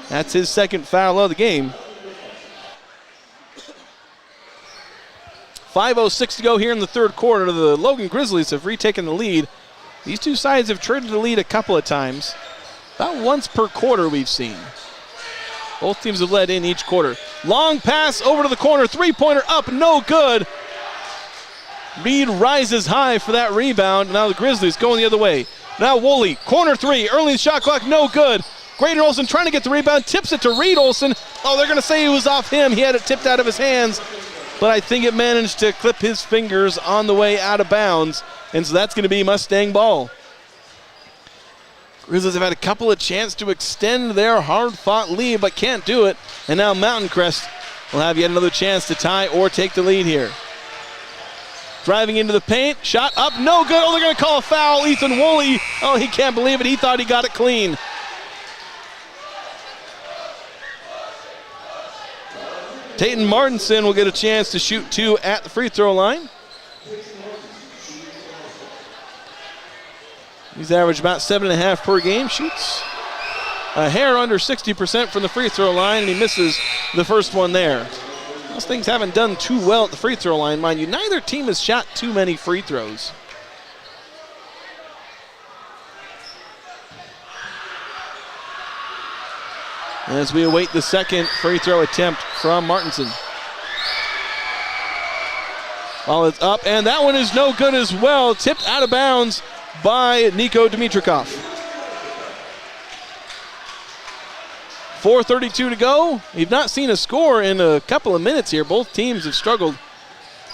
That's his second foul of the game. 5:06 to go here in the third quarter. The Logan Grizzlies have retaken the lead. These two sides have traded the lead a couple of times. About once per quarter we've seen. Both teams have led in each quarter. Long pass over to the corner. Three-pointer up, no good. Reed rises high for that rebound. Now the Grizzlies going the other way. Now Woolley, corner three, early in the shot clock, no good. Graydon Olson trying to get the rebound, tips it to Reed Olson. Oh, they're going to say it was off him. He had it tipped out of his hands, but I think it managed to clip his fingers on the way out of bounds, and so that's going to be Mustang ball. Grizzlies have had a couple of chances to extend their hard-fought lead, but can't do it, and now Mountain Crest will have yet another chance to tie or take the lead here. Driving into the paint, shot up, no good. Oh, they're going to call a foul. Ethan Woolley, oh, he can't believe it. He thought he got it clean. Tayton Martinson will get a chance to shoot two at the free throw line. He's averaged about 7.5 per game. Shoots a hair under 60% from the free throw line, and he misses the first one there. Those things haven't done too well at the free throw line, mind you. Neither team has shot too many free throws. As we await the second free throw attempt from Martinson. While it's up, and that one is no good as well. Tipped out of bounds by Nico Dimitrikov. 4:32 to go. We've not seen a score in a couple of minutes here. Both teams have struggled.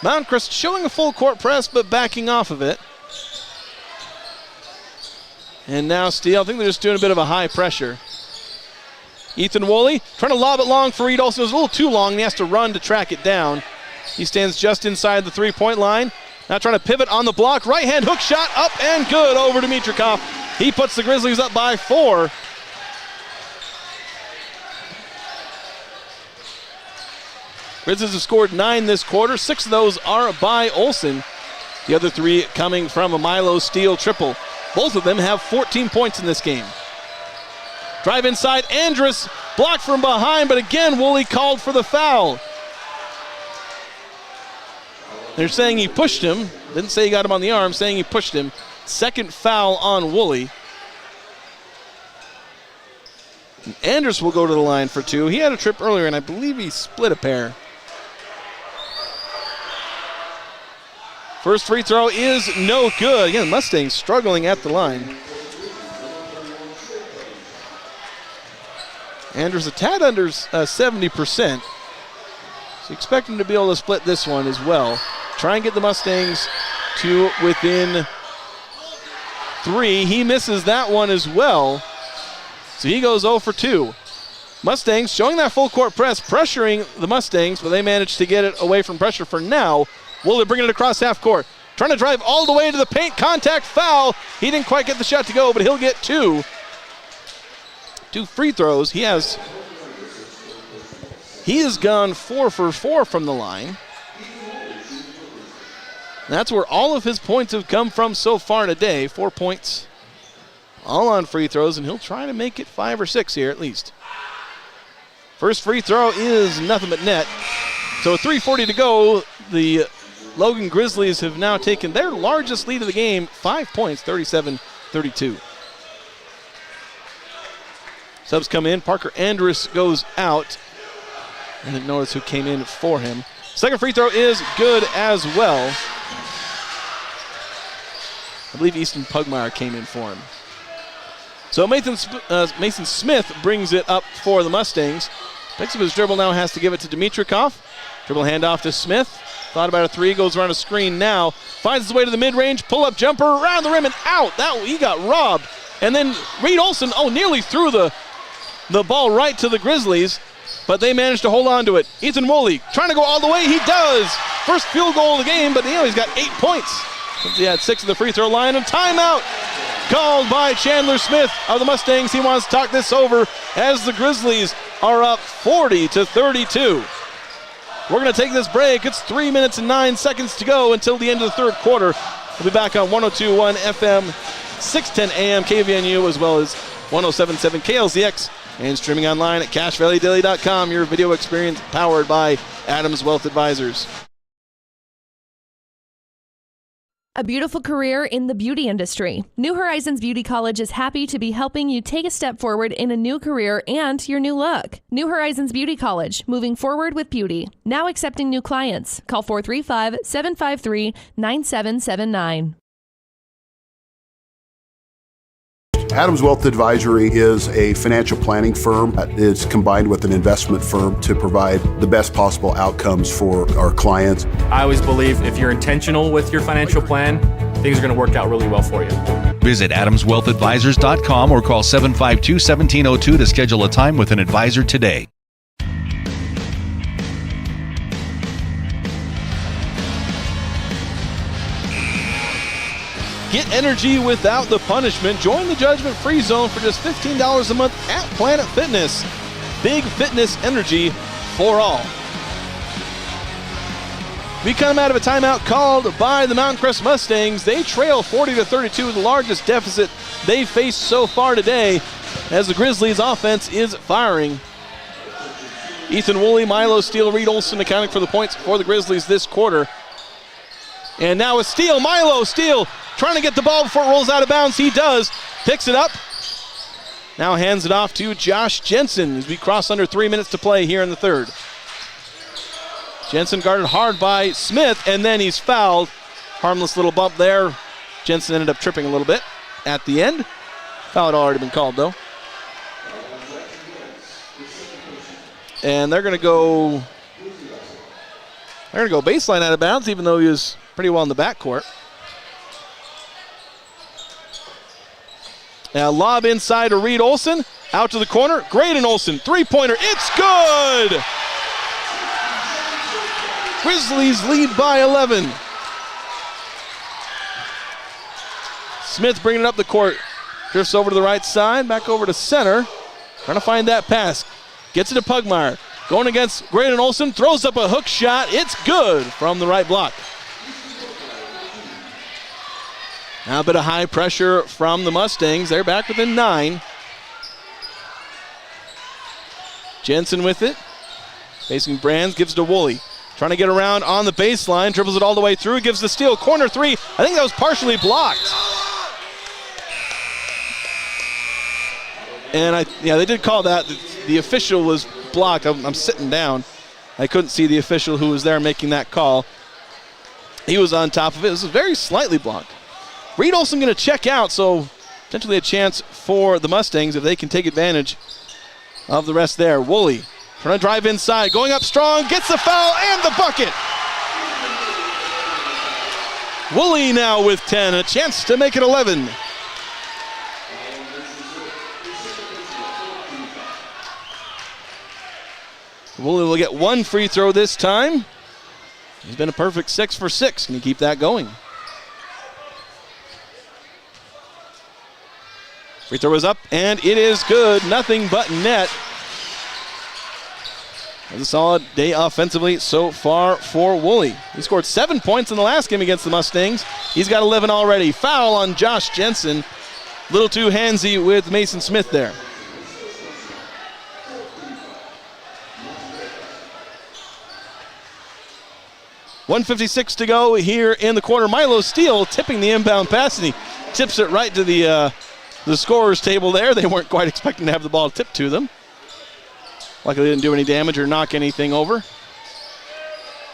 Mountain Crest showing a full court press, but backing off of it. And now Steele, I think they're just doing a bit of a high pressure. Ethan Woolley trying to lob it long for Reed Olsen. It was a little too long, and he has to run to track it down. He stands just inside the three-point line. Now trying to pivot on the block. Right-hand hook shot up and good over Dimitrikov. He puts the Grizzlies up by 4. Grizzlies have scored 9 this quarter. 6 of those are by Olsen. The other 3 coming from a Milo Steele triple. Both of them have 14 points in this game. Drive inside, Andrus blocked from behind, but again, Woolley called for the foul. They're saying he pushed him. Didn't say he got him on the arm, saying he pushed him. Second foul on Woolley. And Andrus will go to the line for 2. He had a trip earlier, and I believe he split a pair. First free throw is no good. Again, Mustangs struggling at the line. Andrus a tad under 70%. So expect him to be able to split this one as well. Try and get the Mustangs to within 3. He misses that one as well. So he goes 0 for 2. Mustangs showing that full court press, pressuring the Mustangs, but they managed to get it away from pressure for now. Woolley bringing it across half court. Trying to drive all the way to the paint. Contact foul. He didn't quite get the shot to go, but he'll get 2. 2 free throws. He has gone 4 for 4 from the line. That's where all of his points have come from so far today. 4 points, all on free throws, and he'll try to make it 5 or 6 here at least. First free throw is nothing but net. So 3:40 to go. The Logan Grizzlies have now taken their largest lead of the game, 5 points, 37-32. Subs come in. Parker Andrus goes out. I didn't notice who came in for him. Second free throw is good as well. I believe Easton Pugmire came in for him. So Mason Smith brings it up for the Mustangs. Picks up his dribble now, has to give it to Dimitrikov. Dribble handoff to Smith. Thought about a 3, goes around a screen now. Finds his way to the mid-range, pull-up jumper, around the rim and out. He got robbed. And then Reed Olsen, nearly threw the ball right to the Grizzlies, but they managed to hold on to it. Ethan Woolley trying to go all the way. He does. First field goal of the game, but he's got 8 points since he had 6 at the free throw line. And timeout called by Chandler Smith of the Mustangs. He wants to talk this over as the Grizzlies are up 40-32. We're going to take this break. It's 3 minutes and 9 seconds to go until the end of the third quarter. We'll be back on 102.1 FM, 610 AM KVNU, as well as 107.7 KLZX, and streaming online at CashValleyDaily.com. Your video experience powered by Adams Wealth Advisors. A beautiful career in the beauty industry. New Horizons Beauty College is happy to be helping you take a step forward in a new career and your new look. New Horizons Beauty College, moving forward with beauty. Now accepting new clients. Call 435-753-9779. Adams Wealth Advisory is a financial planning firm that is combined with an investment firm to provide the best possible outcomes for our clients. I always believe if you're intentional with your financial plan, things are going to work out really well for you. Visit adamswealthadvisors.com or call 752-1702 to schedule a time with an advisor today. Get energy without the punishment. Join the judgment-free zone for just $15 a month at Planet Fitness. Big fitness energy for all. We come out of a timeout called by the Mountain Crest Mustangs. They trail 40-32, the largest deficit they've faced so far today, as the Grizzlies' offense is firing. Ethan Woolley, Milo Steele, Reed Olsen accounting for the points for the Grizzlies this quarter. And now a steal. Milo Steele trying to get the ball before it rolls out of bounds. He does. Picks it up. Now hands it off to Josh Jensen as we cross under 3 minutes to play here in the third. Jensen guarded hard by Smith, and then he's fouled. Harmless little bump there. Jensen ended up tripping a little bit at the end. Foul had already been called, though. And they're going to go baseline out of bounds, even though he was pretty well in the backcourt. Now lob inside to Reed Olson. Out to the corner. Graydon Olson, three-pointer. It's good! Grizzlies lead by 11. Smith bringing it up the court. Drifts over to the right side, back over to center. Trying to find that pass. Gets it to Pugmire. Going against Graydon Olson. Throws up a hook shot. It's good from the right block. Now a bit of high pressure from the Mustangs. They're back within 9. Jensen with it. Facing Brands, gives to Woolley. Trying to get around on the baseline. Dribbles it all the way through. Gives the steal. Corner three. I think that was partially blocked. And they did call that. The official was blocked. I'm sitting down. I couldn't see the official who was there making that call. He was on top of it. This is very slightly blocked. Reed Olson going to check out, so potentially a chance for the Mustangs if they can take advantage of the rest there. Woolley trying to drive inside, going up strong, gets the foul and the bucket. Woolley now with 10, a chance to make it 11. Woolley will get one free throw this time. He's been a perfect 6 for 6. Can he keep that going? Free throw is up, and it is good. Nothing but net. It's a solid day offensively so far for Woolley. He scored 7 points in the last game against the Mustangs. He's got 11 already. Foul on Josh Jensen. Little too handsy with Mason Smith there. .156 to go here in the quarter. Milo Steele tipping the inbound pass, and he tips it right to the scorer's table there. They weren't quite expecting to have the ball tipped to them. Luckily they didn't do any damage or knock anything over.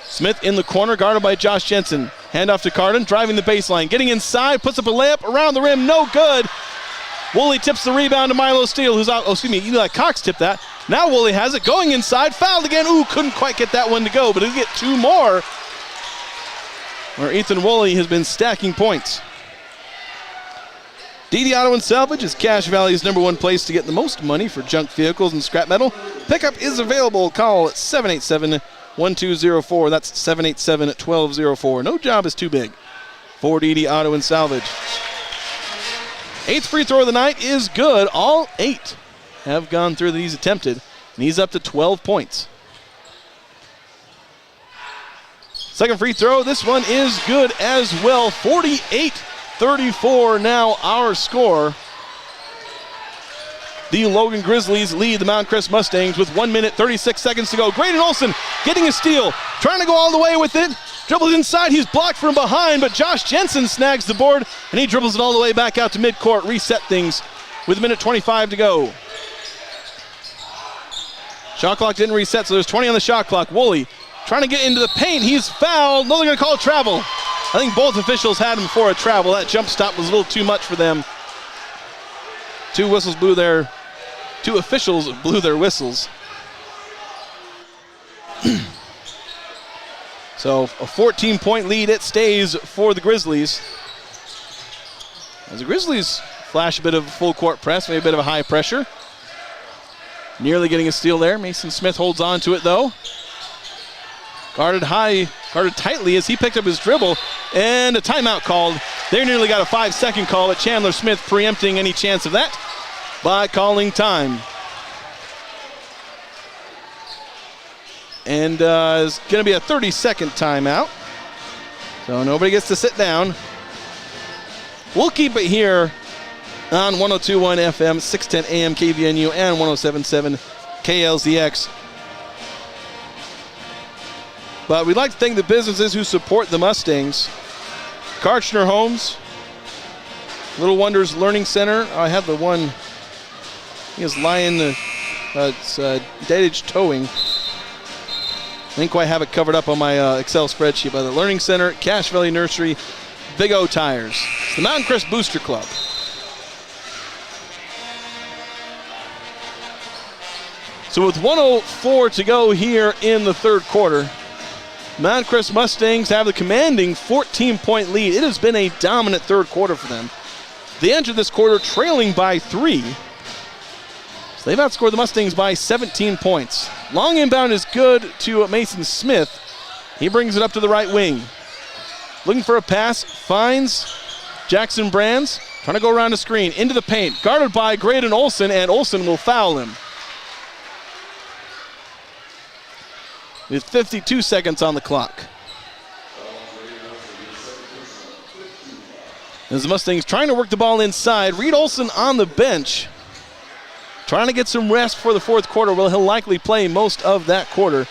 Smith in the corner, guarded by Josh Jensen. Handoff to Cardin, driving the baseline. Getting inside, puts up a layup around the rim, no good. Woolley tips the rebound to Milo Steele, who's out. Eli Cox tipped that. Now Woolley has it, going inside, fouled again. Ooh, couldn't quite get that one to go, but he'll get 2 more. Where Ethan Woolley has been stacking points. DD Auto and Salvage is Cache Valley's #1 place to get the most money for junk vehicles and scrap metal. Pickup is available. Call at 787-1204. That's 787-1204. No job is too big for DD Auto and Salvage. 8th free throw of the night is good. All 8 have gone through that he's attempted, and he's up to 12 points. Second free throw, this one is good as well. 48-34 now our score. The Logan Grizzlies lead the Mountain Crest Mustangs with 1 minute, 36 seconds to go. Graydon Olson getting a steal, trying to go all the way with it. Dribbles inside, he's blocked from behind, but Josh Jensen snags the board, and he dribbles it all the way back out to midcourt, reset things with 1:25 to go. Shot clock didn't reset, so there's 20 on the shot clock. Woolley trying to get into the paint. He's fouled. No, they're going to call travel. I think both officials had him for a travel. That jump stop was a little too much for them. 2 officials blew their whistles. So a 14-point lead, it stays for the Grizzlies. As the Grizzlies flash a bit of a full court press, maybe a bit of a high pressure. Nearly getting a steal there. Mason Smith holds on to it though. Guarded tightly as he picked up his dribble, and a timeout called. They nearly got a 5-second call, but Chandler Smith preempting any chance of that by calling time. And it's going to be a 30-second timeout. So nobody gets to sit down. We'll keep it here on 102.1 FM, 610 AM KVNU, and 107.7 KLZX. But we'd like to thank the businesses who support the Mustangs. Karchner Homes, Little Wonders Learning Center. I have the one, he is Lion, it's Dead Age Towing. didn't quite have it covered up on my Excel spreadsheet, by the Learning Center, Cache Valley Nursery, Big O Tires. It's the Mountain Crest Booster Club. So with 1:04 to go here in the third quarter, Mountain Crest Mustangs have the commanding 14-point lead. It has been a dominant third quarter for them. They entered this quarter trailing by 3. So they've outscored the Mustangs by 17 points. Long inbound is good to Mason Smith. He brings it up to the right wing. Looking for a pass, finds Jackson Brands. Trying to go around the screen, into the paint. Guarded by Graydon Olson, and Olson will foul him. With 52 seconds on the clock. As the Mustangs trying to work the ball inside, Reed Olson on the bench. Trying to get some rest for the fourth quarter. Well, he'll likely play most of that quarter.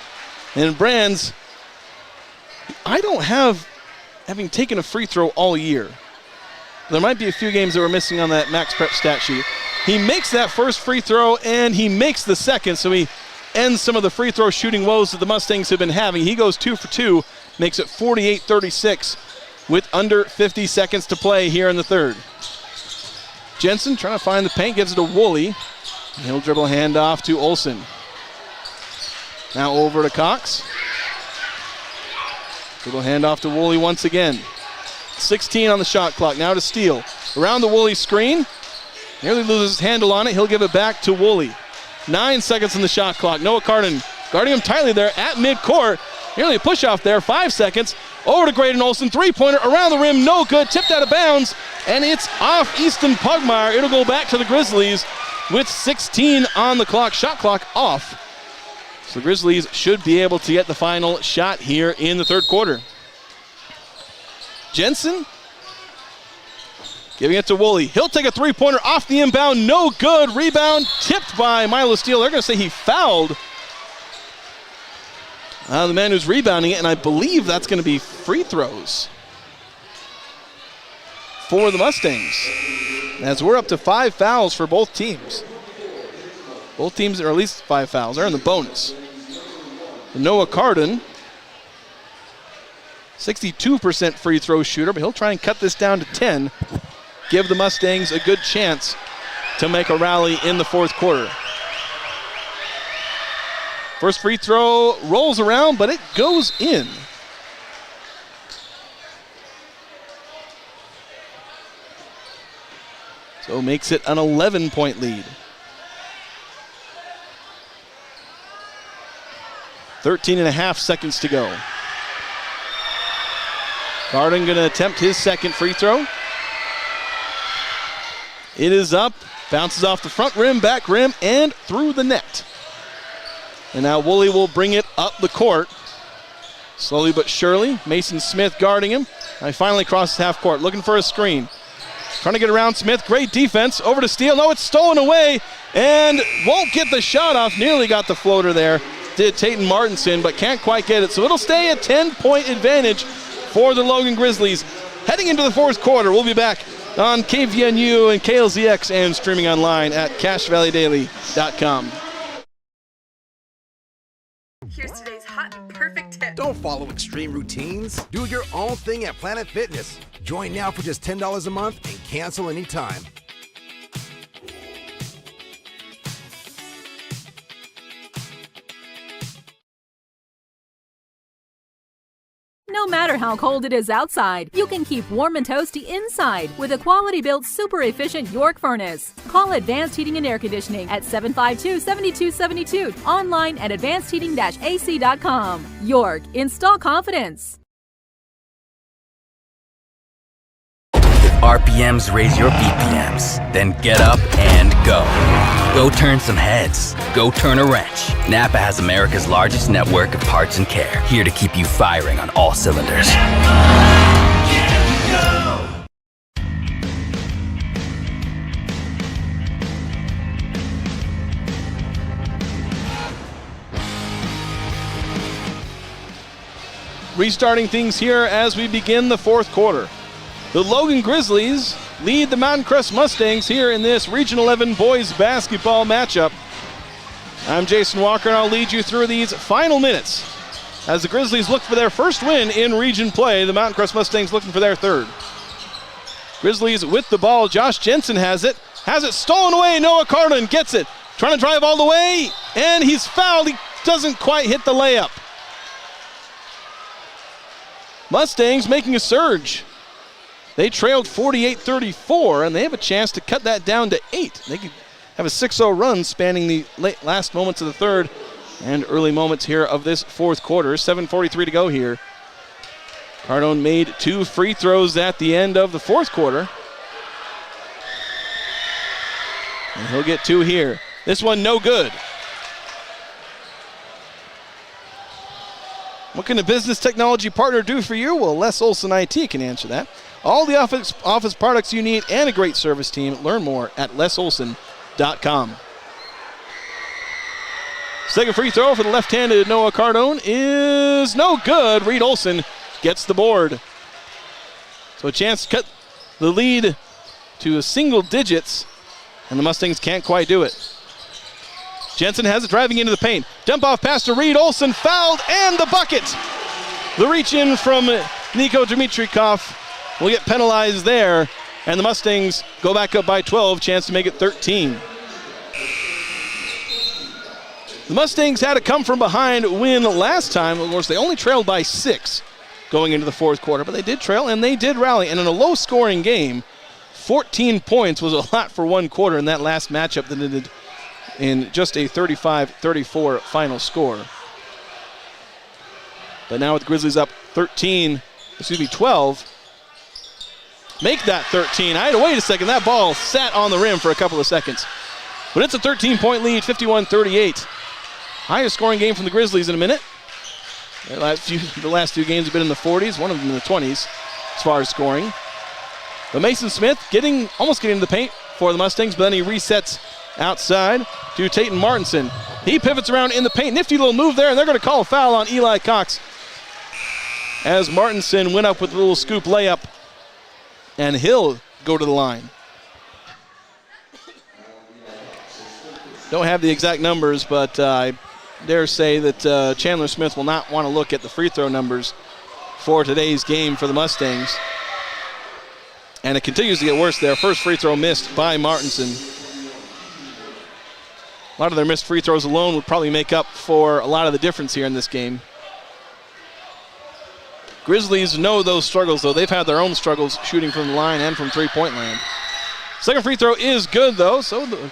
And Brands, I don't have, having taken a free throw all year. There might be a few games that were missing on that Max Prep stat sheet. He makes that first free throw, and he makes the second, so he ends some of the free throw shooting woes that the Mustangs have been having. He goes 2 for 2, makes it 48-36 with under 50 seconds to play here in the third. Jensen trying to find the paint, gives it to Woolley. He'll dribble handoff to Olson. Now over to Cox. Dribble handoff to Woolley once again. 16 on the shot clock, now to Steele. Around the Woolley screen. Nearly loses his handle on it, he'll give it back to Woolley. 9 seconds on the shot clock. Noah Carden guarding him tightly there at midcourt. Nearly a push off there. 5 seconds. Over to Graydon Olson. Three-pointer around the rim. No good. Tipped out of bounds. And it's off Easton Pugmire. It'll go back to the Grizzlies with 16 on the clock. Shot clock off. So the Grizzlies should be able to get the final shot here in the third quarter. Jensen giving it to Woolley. He'll take a three-pointer off the inbound. No good. Rebound tipped by Milo Steele. They're going to say he fouled the man who's rebounding it, and I believe that's going to be free throws for the Mustangs, as we're up to 5 fouls for both teams. Both teams are at least 5 fouls. They're in the bonus. Noah Carden, 62% free throw shooter, but he'll try and cut this down to 10. Give the Mustangs a good chance to make a rally in the fourth quarter. First free throw rolls around, but it goes in. So makes it an 11-point lead. 13.5 seconds to go. Garden going to attempt his second free throw. It is up, bounces off the front rim, back rim, and through the net. And now Woolley will bring it up the court. Slowly but surely, Mason Smith guarding him. And he finally crosses half court, looking for a screen. Trying to get around Smith, great defense, over to Steele. No, it's stolen away, and won't get the shot off. Nearly got the floater there, did Tayton Martinson, but can't quite get it. So it'll stay a 10-point advantage for the Logan Grizzlies. Heading into the fourth quarter, we'll be back on KVNU and KLZX and streaming online at CacheValleyDaily.com. Here's today's hot and perfect tip. Don't follow extreme routines. Do your own thing at Planet Fitness. Join now for just $10 a month and cancel anytime. No matter how cold it is outside, you can keep warm and toasty inside with a quality-built, super-efficient York furnace. Call Advanced Heating and Air Conditioning at 752-7272. Online at advancedheating-ac.com. York, install confidence. RPMs raise your BPMs. Then get up and go. Go turn some heads. Go turn a wrench. Napa has America's largest network of parts and care, here to keep you firing on all cylinders. Restarting things here as we begin the fourth quarter. The Logan Grizzlies lead the Mountain Crest Mustangs here in this Region 11 boys basketball matchup. I'm Jason Walker, and I'll lead you through these final minutes as the Grizzlies look for their first win in region play. The Mountain Crest Mustangs looking for their third. Grizzlies with the ball. Josh Jensen has it stolen away. Noah Carlin gets it. Trying to drive all the way, and he's fouled. He doesn't quite hit the layup. Mustangs making a surge. They trailed 48-34, and they have a chance to cut that down to 8. They could have a 6-0 run spanning the last moments of the third and early moments here of this fourth quarter. 7:43 to go here. Cardone made 2 free throws at the end of the fourth quarter. And he'll get 2 here. This one no good. What can a business technology partner do for you? Well, Les Olson IT can answer that. All the office products you need and a great service team. Learn more at lesolson.com. Second free throw for the left-handed Noah Cardone is no good. Reed Olson gets the board. So a chance to cut the lead to single digits, and the Mustangs can't quite do it. Jensen has it driving into the paint. Dump off pass to Reed Olson, fouled, and the bucket. The reach in from Niko Dimitrikov will get penalized there, and the Mustangs go back up by 12, chance to make it 13. The Mustangs had a come from behind win last time. Of course, they only trailed by 6 going into the fourth quarter, but they did trail and they did rally. And in a low-scoring game, 14 points was a lot for one quarter in that last matchup than it did in just a 35-34 final score. But now with the Grizzlies up 12, make that 13. I had to wait a second. That ball sat on the rim for a couple of seconds. But it's a 13-point lead, 51-38. Highest scoring game from the Grizzlies in a minute. The last few games have been in the 40s, one of them in the 20s as far as scoring. But Mason Smith almost getting to the paint for the Mustangs, but then he resets outside to Tatum Martinson. He pivots around in the paint. Nifty little move there, and they're going to call a foul on Eli Cox as Martinson went up with a little scoop layup, and he'll go to the line. Don't have the exact numbers, but I dare say that Chandler Smith will not want to look at the free throw numbers for today's game for the Mustangs. And it continues to get worse there. First free throw missed by Martinson. A lot of their missed free throws alone would probably make up for a lot of the difference here in this game. Grizzlies know those struggles, though. They've had their own struggles shooting from the line and from three-point land. Second free throw is good, though, so the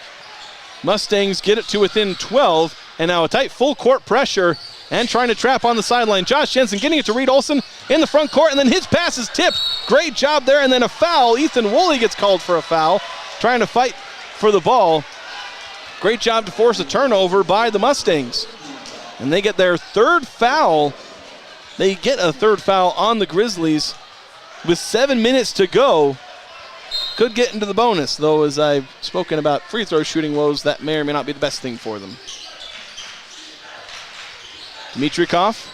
Mustangs get it to within 12. And now a tight full court pressure and trying to trap on the sideline. Josh Jensen getting it to Reed Olson in the front court, and then his pass is tipped. Great job there, and then a foul. Ethan Woolley gets called for a foul, trying to fight for the ball. Great job to force a turnover by the Mustangs. And they get their third foul. They get a third foul on the Grizzlies with 7 minutes to go. Could get into the bonus, though, as I've spoken about free throw shooting woes, that may or may not be the best thing for them. Dimitrikov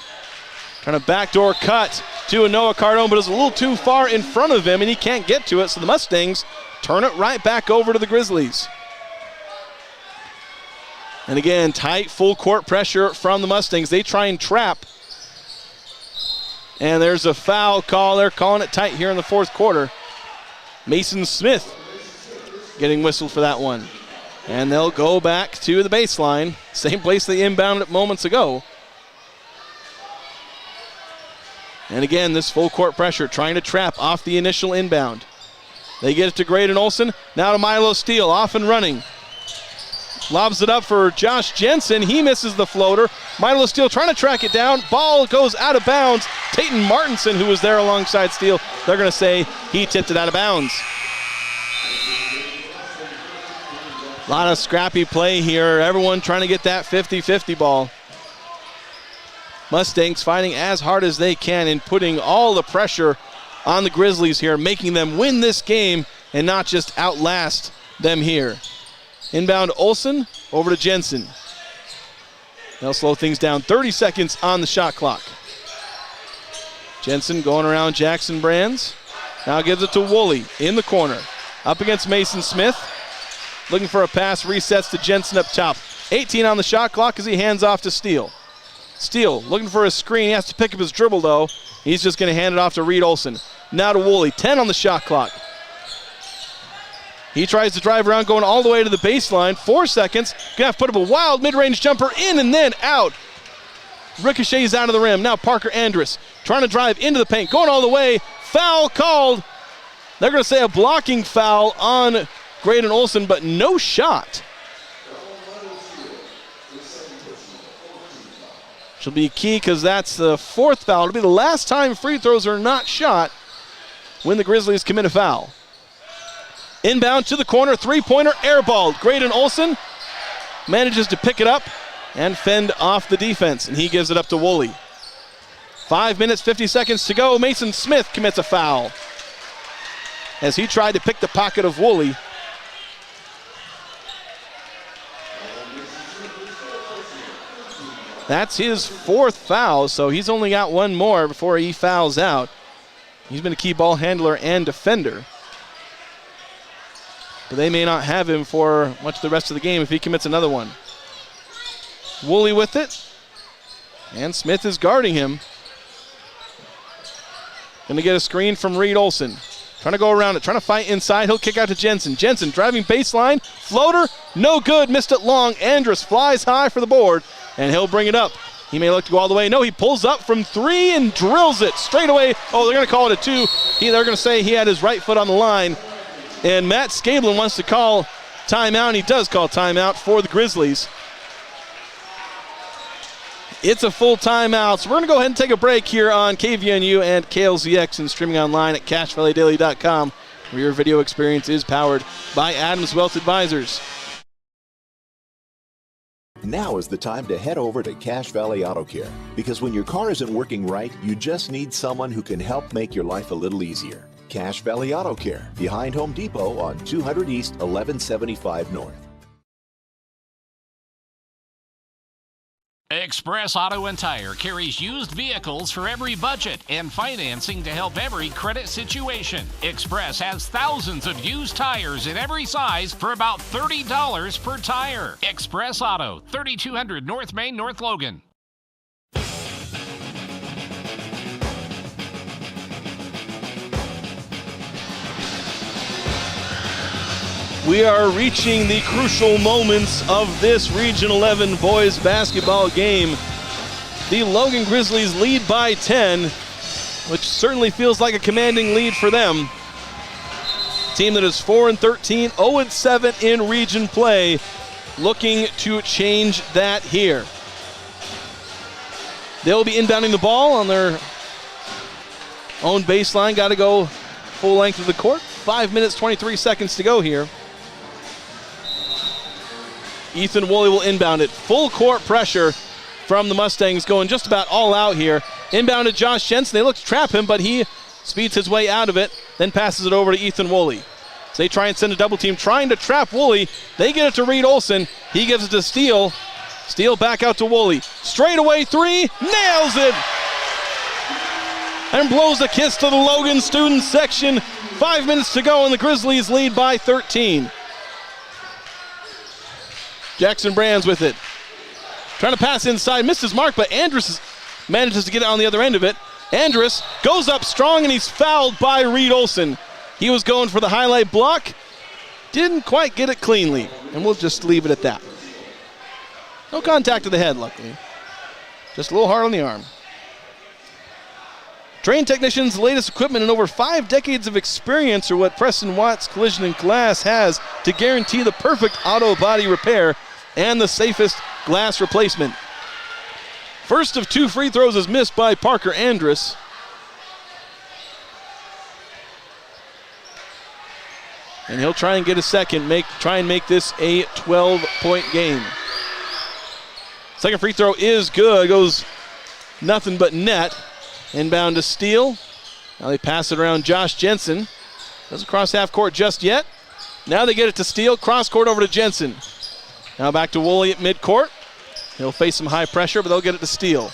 trying to backdoor cut to a Noah Cardone, but it's a little too far in front of him, and he can't get to it, so the Mustangs turn it right back over to the Grizzlies. And again, tight full court pressure from the Mustangs. They try and trap. And there's a foul call. They're calling it tight here in the fourth quarter. Mason Smith getting whistled for that one. And they'll go back to the baseline. Same place they inbounded it moments ago. And again, this full court pressure trying to trap off the initial inbound. They get it to Graydon Olson. Now to Milo Steele, off and running. Lobs it up for Josh Jensen. He misses the floater. Milo Steele trying to track it down. Ball goes out of bounds. Tatum Martinson, who was there alongside Steele, they're going to say he tipped it out of bounds. A lot of scrappy play here. Everyone trying to get that 50-50 ball. Mustangs fighting as hard as they can and putting all the pressure on the Grizzlies here, making them win this game and not just outlast them here. Inbound Olson, over to Jensen. They'll slow things down. 30 seconds on the shot clock. Jensen going around Jackson Brands. Now gives it to Woolley in the corner. Up against Mason Smith. Looking for a pass, resets to Jensen up top. 18 on the shot clock as he hands off to Steele. Steele looking for a screen. He has to pick up his dribble, though. He's just going to hand it off to Reed Olson. Now to Woolley. 10 on the shot clock. He tries to drive around, going all the way to the baseline. 4 seconds. Going to have to put up a wild mid-range jumper in and then out. Ricochets out of the rim. Now Parker Andrus trying to drive into the paint. Going all the way. Foul called. They're going to say a blocking foul on Graydon Olson, but no shot. She'll be key because that's the 4th foul. It'll be the last time free throws are not shot when the Grizzlies commit a foul. Inbound to the corner, three-pointer, airballed. Graydon Olson manages to pick it up and fend off the defense, and he gives it up to Woolley. 5 minutes, 50 seconds to go. Mason Smith commits a foul as he tried to pick the pocket of Woolley. That's his 4th foul, so he's only got one more before he fouls out. He's been a key ball handler and defender. But they may not have him for much of the rest of the game if he commits another one. Woolley with it. And Smith is guarding him. Going to get a screen from Reed Olson. Trying to go around it, trying to fight inside. He'll kick out to Jensen. Jensen driving baseline. Floater, no good. Missed it long. Andrus flies high for the board, and he'll bring it up. He may look to go all the way. No, he pulls up from 3 and drills it straight away. Oh, they're going to call it a 2. They're going to say he had his right foot on the line. And Matt Scablin wants to call timeout, and he does call timeout for the Grizzlies. It's a full timeout, so we're going to go ahead and take a break here on KVNU and KLZX and streaming online at CashValleyDaily.com, where your video experience is powered by Adams Wealth Advisors. Now is the time to head over to Cache Valley Auto Care, because when your car isn't working right, you just need someone who can help make your life a little easier. Cache Valley Auto Care, behind Home Depot on 200 East, 1175 North. Express Auto and Tire carries used vehicles for every budget and financing to help every credit situation. Express has thousands of used tires in every size for about $30 per tire. Express Auto, 3200 North Main, North Logan. We are reaching the crucial moments of this Region 11 boys basketball game. The Logan Grizzlies lead by 10, which certainly feels like a commanding lead for them. Team that is 4-13, 0-7 in region play, looking to change that here. They'll be inbounding the ball on their own baseline. Got to go full length of the court. 5 minutes, 23 seconds to go here. Ethan Woolley will inbound it. Full court pressure from the Mustangs, going just about all out here. Inbound to Josh Jensen. They look to trap him, but he speeds his way out of it, then passes it over to Ethan Woolley. So they try and send a double team, trying to trap Woolley. They get it to Reed Olson. He gives it to Steele. Steele back out to Woolley. Straight away 3, nails it! And blows a kiss to the Logan student section. 5 minutes to go, and the Grizzlies lead by 13. Jackson Brands with it. Trying to pass inside, missed his mark, but Andrus manages to get it on the other end of it. Andrus goes up strong, and he's fouled by Reed Olson. He was going for the highlight block. Didn't quite get it cleanly, and we'll just leave it at that. No contact to the head, luckily. Just a little hard on the arm. Trained technicians, latest equipment, and over 5 decades of experience are what Preston Watts Collision and Glass has to guarantee the perfect auto body repair and the safest glass replacement. First of 2 free throws is missed by Parker Andrus. And he'll try and get a second, try and make this a 12-point game. Second free throw is good, goes nothing but net. Inbound to Steele. Now they pass it around Josh Jensen. Doesn't cross half court just yet. Now they get it to Steele, cross court over to Jensen. Now back to Woolley at midcourt. He'll face some high pressure, but they'll get it to Steele.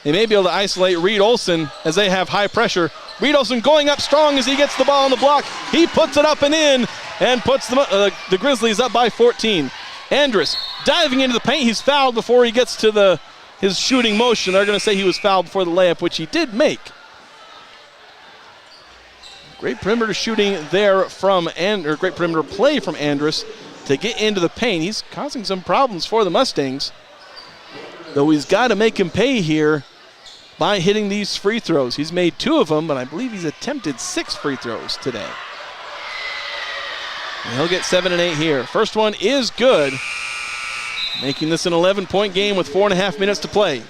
They may be able to isolate Reed Olson as they have high pressure. Reed Olson going up strong as he gets the ball on the block. He puts it up and in and puts the Grizzlies up by 14. Andrus diving into the paint. He's fouled before he gets to the his shooting motion, they're going to say he was fouled before the layup, which he did make. Great perimeter shooting there great perimeter play from Andrus to get into the paint. He's causing some problems for the Mustangs, though he's got to make him pay here by hitting these free throws. He's made 2 of them, but I believe he's attempted 6 free throws today. And he'll get 7 and 8 here. First one is good, making this an 11-point game with 4.5 minutes to play.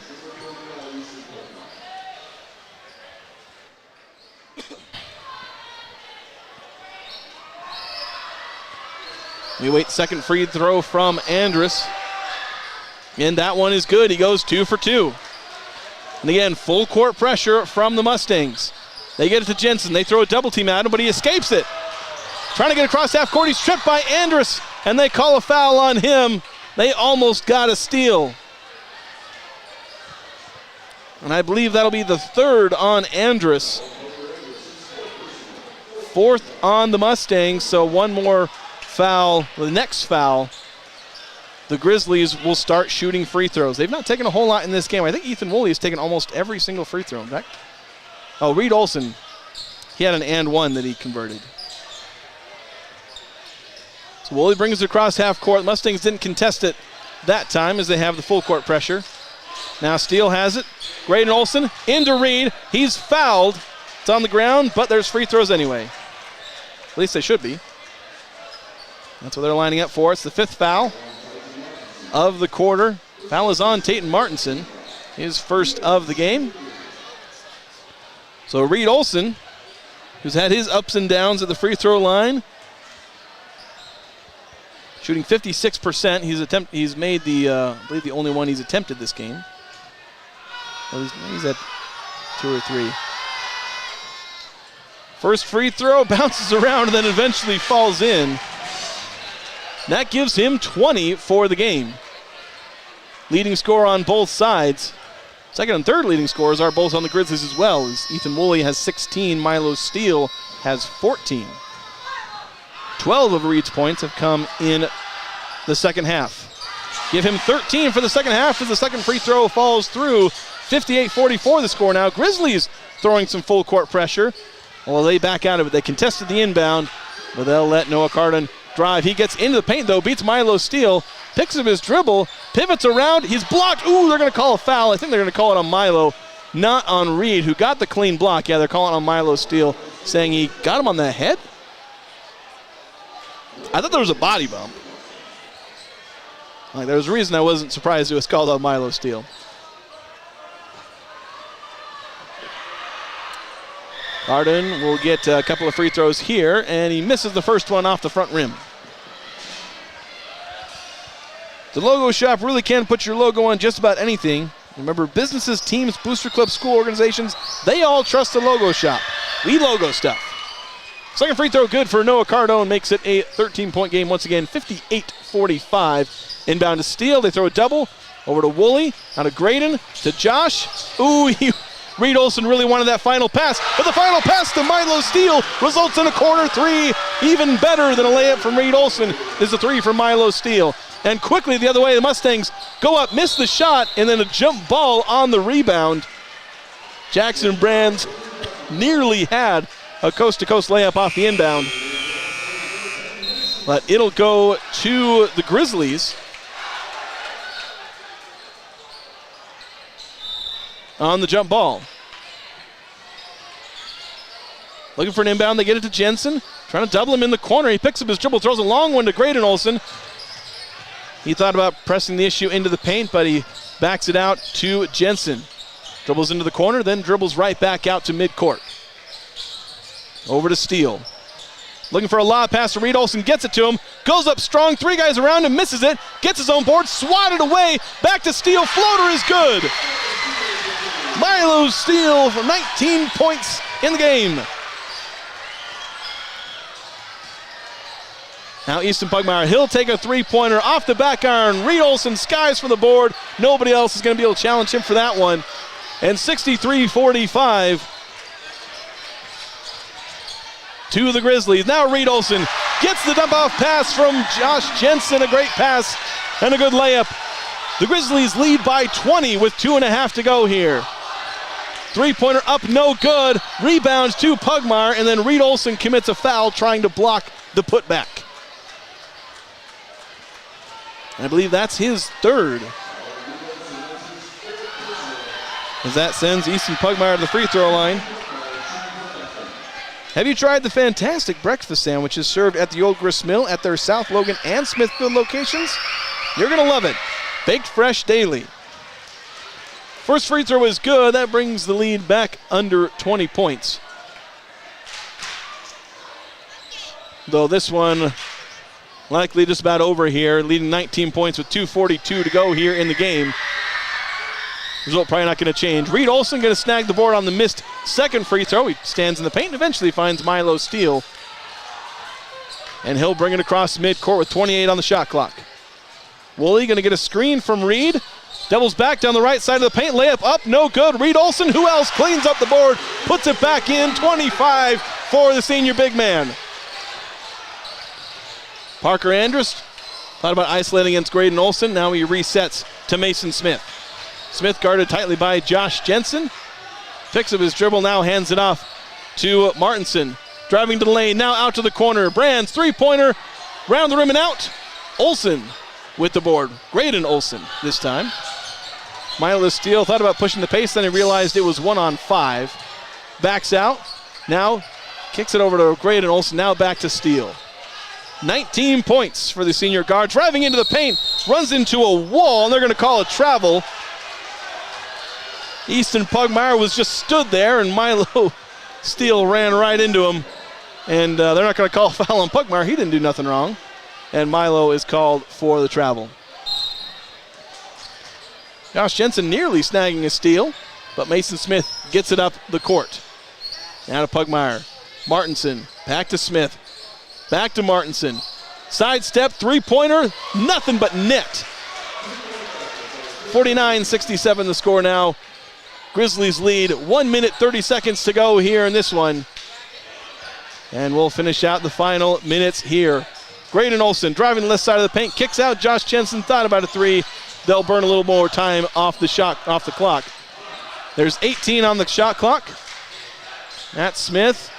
We wait second free throw from Andrus. And that one is good. He goes 2 for 2. And again, full court pressure from the Mustangs. They get it to Jensen. They throw a double team at him, but he escapes it. Trying to get across half court. He's tripped by Andrus, and they call a foul on him. They almost got a steal. And I believe that'll be the 3rd on Andrus. 4th on the Mustangs, so one more foul, the next foul, the Grizzlies will start shooting free throws. They've not taken a whole lot in this game. I think Ethan Woolley has taken almost every single free throw. In fact, Reed Olson, he had an and one that he converted. So Woolley brings it across half court. The Mustangs didn't contest it that time as they have the full court pressure. Now Steele has it. Graydon Olson into Reed. He's fouled. It's on the ground, but there's free throws anyway. At least they should be. That's what they're lining up for. It's the 5th foul of the quarter. Foul is on Tayton Martinson, his first of the game. So Reed Olson, who's had his ups and downs at the free throw line, shooting 56%. He's made I believe the only one he's attempted this game. Well, he's at 2 or 3. First free throw bounces around and then eventually falls in. That gives him 20 for the game. Leading scorer on both sides. Second and third leading scorers are both on the Grizzlies as well, as Ethan Woolley has 16, Milo Steele has 14. 12 of Reed's points have come in the second half. Give him 13 for the second half as the second free throw falls through. 58-44 the score now. Grizzlies throwing some full court pressure. Well, they back out of it. They contested the inbound, but they'll let Noah Cardin drive. He gets into the paint, though, beats Milo Steele, picks up his dribble, pivots around, he's blocked. Ooh, they're going to call a foul. I think they're going to call it on Milo, not on Reed, who got the clean block. Yeah, they're calling on Milo Steele, saying he got him on the head. I thought there was a body bump. There was a reason I wasn't surprised it was called on Milo Steele. Cardin will get a couple of free throws here, and he misses the first one off the front rim. The Logo Shop really can put your logo on just about anything. Remember, businesses, teams, booster clubs, school organizations, they all trust the Logo Shop. We logo stuff. Second free throw good for Noah Cardone, makes it a 13-point game once again, 58-45. Inbound to Steele, they throw a double, over to Woolley, out of Graydon, to Josh. Ooh, Reed Olson really wanted that final pass, but the final pass to Milo Steele results in a corner three. Even better than a layup from Reed Olson is a 3 from Milo Steele. And quickly the other way, the Mustangs go up, miss the shot, and then a jump ball on the rebound. Jackson Brands nearly had a coast-to-coast layup off the inbound. But it'll go to the Grizzlies. On the jump ball. Looking for an inbound, they get it to Jensen. Trying to double him in the corner. He picks up his dribble, throws a long one to Graydon Olson. He thought about pressing the issue into the paint, but he backs it out to Jensen. Dribbles into the corner, then dribbles right back out to midcourt. Over to Steele. Looking for a lob pass to Reed Olson, gets it to him, goes up strong, 3 guys around him, misses it, gets his own board, swatted away, back to Steele, floater is good. Milo Steele for 19 points in the game. Now Easton Pugmire, he'll take a 3-pointer off the back iron. Reed Olson skies for the board. Nobody else is going to be able to challenge him for that one. And 63-45 to the Grizzlies. Now Reed Olson gets the dump-off pass from Josh Jensen. A great pass and a good layup The Grizzlies lead by 20 with 2.5 to go here. Three-pointer up, no good. Rebound to Pugmire, and then Reed Olson commits a foul trying to block the putback. I believe that's his third. As that sends Easton Pugmire to the free throw line. Have you tried the fantastic breakfast sandwiches served at the Old Grist Mill at their South Logan and Smithfield locations? You're going to love it. Baked fresh daily. First free throw is good. That brings the lead back under 20 points. Though this one likely just about over here, leading 19 points with 2:42 to go here in the game. Result probably not going to change. Reed Olson going to snag the board on the missed second free throw. He stands in the paint and eventually finds Milo Steele. And he'll bring it across midcourt with 28 on the shot clock. Woolley going to get a screen from Reed. Doubles back down the right side of the paint. Layup up, no good. Reed Olson, who else, cleans up the board, puts it back in. 25 for the senior big man. Parker Andrus thought about isolating against Graydon Olson. Now he resets to Mason Smith. Smith guarded tightly by Josh Jensen. Picks up his dribble, now hands it off to Martinson. Driving to the lane, now out to the corner. Brands, three-pointer, round the rim and out. Olson with the board. Graydon Olson this time. Milo Steele thought about pushing the pace, then he realized it was 1-on-5. Backs out, now kicks it over to Graydon Olson, now back to Steele. 19 points for the senior guard. Driving into the paint, runs into a wall, and they're going to call a travel. Easton Pugmire was just stood there, and Milo Steele ran right into him. And they're not going to call a foul on Pugmire. He didn't do nothing wrong. And Milo is called for the travel. Josh Jensen nearly snagging a steal, but Mason Smith gets it up the court. Now to Pugmire. Martinson, back to Smith. Back to Martinson. Sidestep, three-pointer, nothing but net. 49-67 the score now. Grizzlies lead, 1 minute, 30 seconds to go here in this one. And we'll finish out the final minutes here. Graydon Olson driving the left side of the paint, kicks out. Josh Jensen thought about a three. They'll burn a little more time off the clock. There's 18 on the shot clock. That's Smith.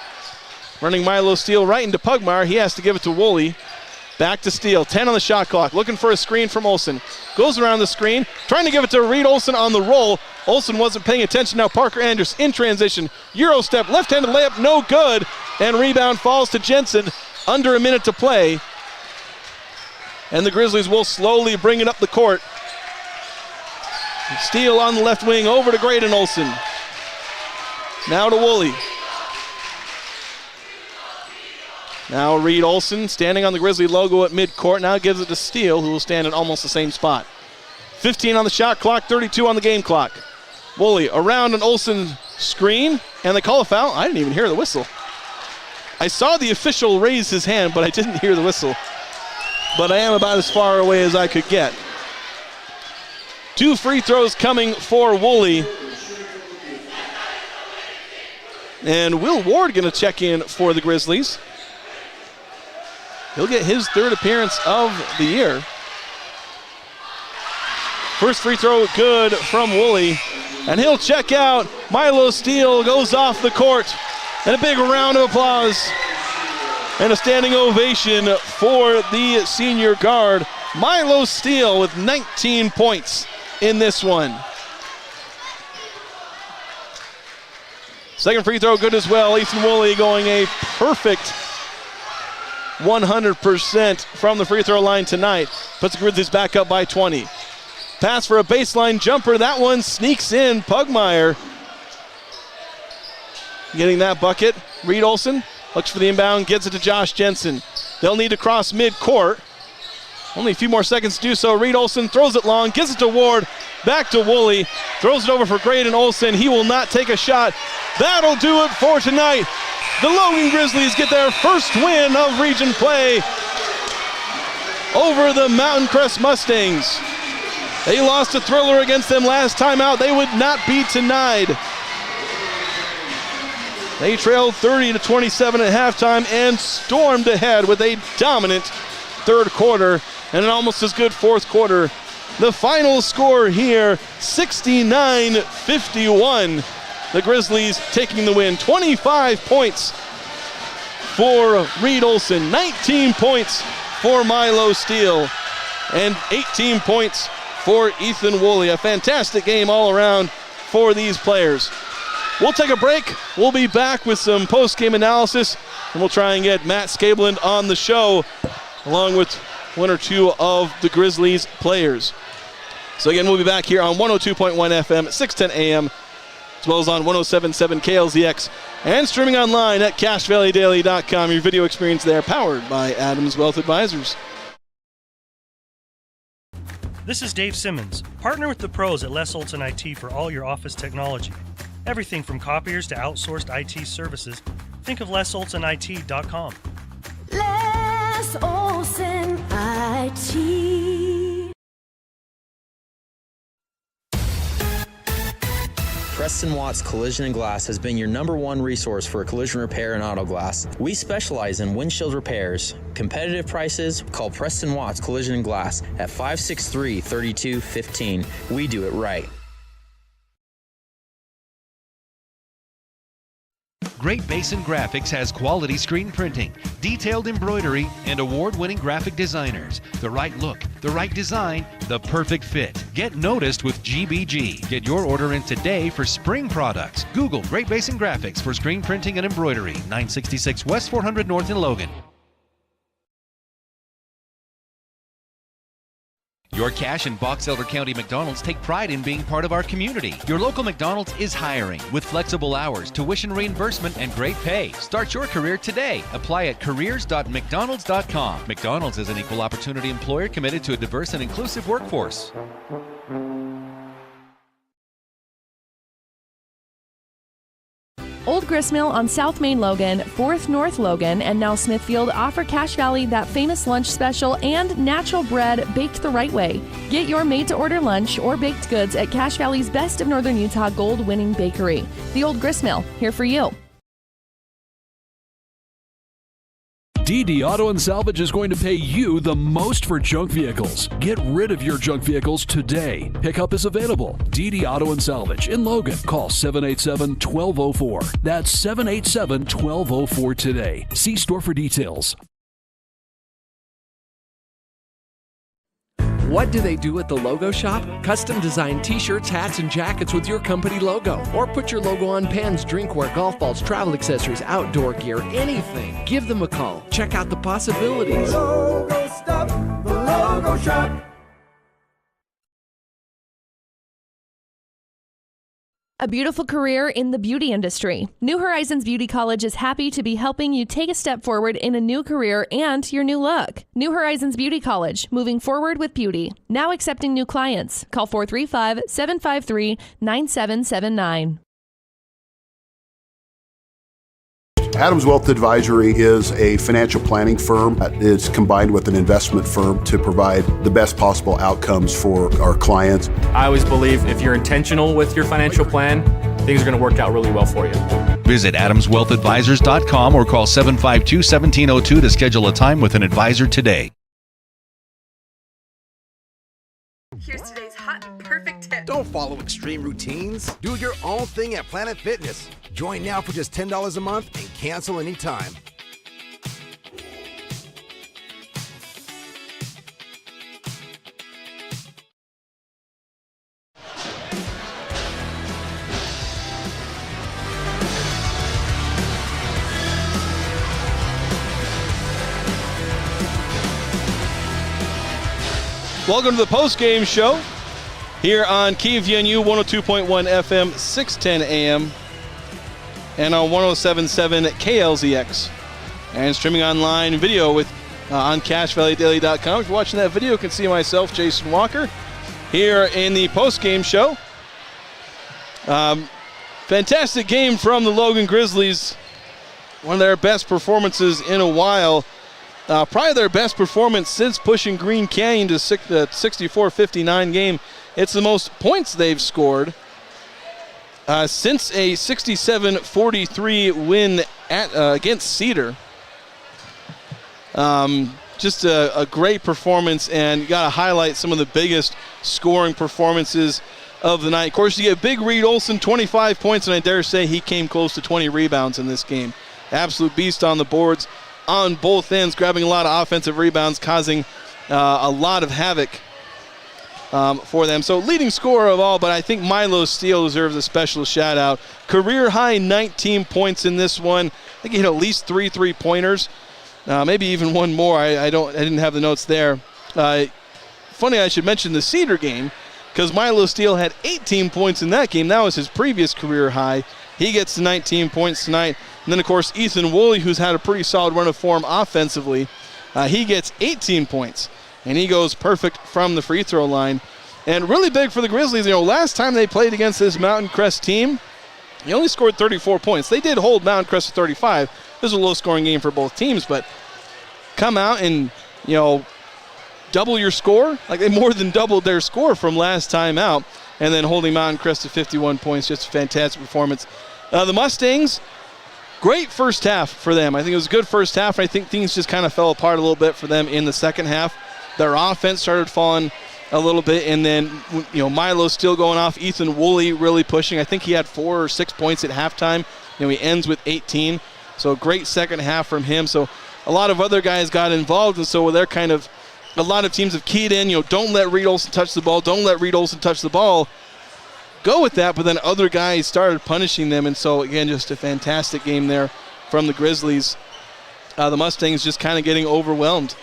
Running Milo Steele right into Pugmire. He has to give it to Woolley. Back to Steele, 10 on the shot clock. Looking for a screen from Olson. Goes around the screen, trying to give it to Reed Olson on the roll. Olson wasn't paying attention. Now Parker Andrus in transition. Euro step, left-handed layup, no good. And rebound falls to Jensen. Under a minute to play. And the Grizzlies will slowly bring it up the court. Steele on the left wing over to Graydon Olson. Now to Woolley. Now Reed Olson standing on the Grizzly logo at midcourt. Now gives it to Steele, who will stand in almost the same spot. 15 on the shot clock, 32 on the game clock. Woolley around an Olson screen, and they call a foul. I didn't even hear the whistle. I saw the official raise his hand, but I didn't hear the whistle. But I am about as far away as I could get. 2 free throws coming for Woolley. And Will Ward going to check in for the Grizzlies. He'll get his third appearance of the year. First free throw good from Woolley. And he'll check out. Milo Steele goes off the court. And a big round of applause. And a standing ovation for the senior guard, Milo Steele, with 19 points in this one. Second free throw good as well. Ethan Woolley going a perfect 100% from the free throw line tonight. Puts the Grizzlies back up by 20. Pass for a baseline jumper. That one sneaks in. Pugmire getting that bucket. Reed Olson looks for the inbound, gets it to Josh Jensen. They'll need to cross midcourt. Only a few more seconds to do so. Reed Olson throws it long, gives it to Ward, back to Woolley, throws it over for Graydon Olson. He will not take a shot. That'll do it for tonight. The Logan Grizzlies get their first win of region play over the Mountain Crest Mustangs. They lost a thriller against them last time out. They would not be denied. They trailed 30-27 at halftime and stormed ahead with a dominant third quarter and an almost as good fourth quarter The final score here, 69-51. The Grizzlies taking the win. 25 points for Reed Olson, 19 points for Milo Steele, and 18 points for Ethan Woolley. A fantastic game all around for these players. We'll take a break. We'll be back with some post-game analysis, and we'll try and get Matt Scabland on the show, along with one or two of the Grizzlies players. So again, we'll be back here on 102.1 FM at 610 AM, as well as on 107.7 KLZX, and streaming online at CashValleyDaily.com. Your video experience there, powered by Adams Wealth Advisors. This is Dave Simmons. Partner with the pros at Les Olson IT for all your office technology. Everything from copiers to outsourced IT services. Think of LesOlsonIT.com. Les Olson IT. Preston Watts Collision and Glass has been your #1 resource for collision repair and auto glass. We specialize in windshield repairs. Competitive prices, call Preston Watts Collision and Glass at 563-3215. We do it right. Great Basin Graphics has quality screen printing, detailed embroidery, and award-winning graphic designers. The right look, the right design, the perfect fit. Get noticed with GBG. Get your order in today for spring products. Google Great Basin Graphics for screen printing and embroidery. 966 West 400 North in Logan. Your Cache and Box Elder County McDonald's take pride in being part of our community. Your local McDonald's is hiring with flexible hours, tuition reimbursement, and great pay. Start your career today. Apply at careers.mcdonalds.com. McDonald's is an equal opportunity employer committed to a diverse and inclusive workforce. Old Gristmill on South Main Logan, 4th North Logan, and now Smithfield offer Cache Valley that famous lunch special and natural bread baked the right way. Get your made-to-order lunch or baked goods at Cache Valley's Best of Northern Utah gold-winning bakery. The Old Gristmill, here for you. DD Auto and Salvage is going to pay you the most for junk vehicles. Get rid of your junk vehicles today. Pickup is available. DD Auto and Salvage in Logan. Call 787-1204. That's 787-1204 today. See store for details. What do they do at the Logo Shop? Custom design t-shirts, hats, and jackets with your company logo. Or put your logo on pens, drinkware, golf balls, travel accessories, outdoor gear, anything. Give them a call. Check out the possibilities. Logo Stop, the Logo Shop. A beautiful career in the beauty industry. New Horizons Beauty College is happy to be helping you take a step forward in a new career and your new look. New Horizons Beauty College, moving forward with beauty. Now accepting new clients. Call 435-753-9779. Adams Wealth Advisory is a financial planning firm that is combined with an investment firm to provide the best possible outcomes for our clients. I always believe if you're intentional with your financial plan, things are going to work out really well for you. Visit adamswealthadvisors.com or call 752-1702 to schedule a time with an advisor today. Here's today's hot and perfect tip. Don't follow extreme routines. Do your own thing at Planet Fitness. Join now for just $10 a month and cancel anytime. Welcome to the post-game show here on KVNU 102.1 FM, 610 AM, and on 107.7 KLZX, and streaming online video with on CashValleyDaily.com. If you're watching that video, you can see myself, Jason Walker, here in the post-game show. Fantastic game from the Logan Grizzlies. One of their best performances in a while. Probably their best performance since pushing Green Canyon to the 64-59 game. It's the most points they've scored since a 67-43 win against Cedar. just a great performance, and you got to highlight some of the biggest scoring performances of the night. Of course, you get Big Reed Olson, 25 points, and I dare say he came close to 20 rebounds in this game. Absolute beast on the boards on both ends, grabbing a lot of offensive rebounds, causing a lot of havoc for them. So leading scorer of all, but I think Milo Steele deserves a special shout out. Career high 19 points in this one. I think he hit at least 3 3-pointers, maybe even one more. I didn't have the notes there. Funny, I should mention the Cedar game, because Milo Steele had 18 points in that game. That was his previous career high. He gets to 19 points tonight. And then, of course, Ethan Woolley, who's had a pretty solid run of form offensively, he gets 18 points. And he goes perfect from the free throw line. And really big for the Grizzlies. Last time they played against this Mountain Crest team, he only scored 34 points. They did hold Mountain Crest to 35. This was a low-scoring game for both teams, but come out and, double your score. Like, they more than doubled their score from last time out, and then holding Mountain Crest to 51 points. Just a fantastic performance. The Mustangs, great first half for them. I think it was a good first half, and I think things just kind of fell apart a little bit for them in the second half. Their offense started falling a little bit, and then, Milo still going off. Ethan Woolley really pushing. I think he had 4 or 6 points at halftime. He ends with 18. So great second half from him. So a lot of other guys got involved, and so they're kind of, a lot of teams have keyed in, don't let Reed Olson touch the ball, don't let Reed Olson touch the ball. Go with that, but then other guys started punishing them, and so, again, just a fantastic game there from the Grizzlies. The Mustangs just kind of getting overwhelmed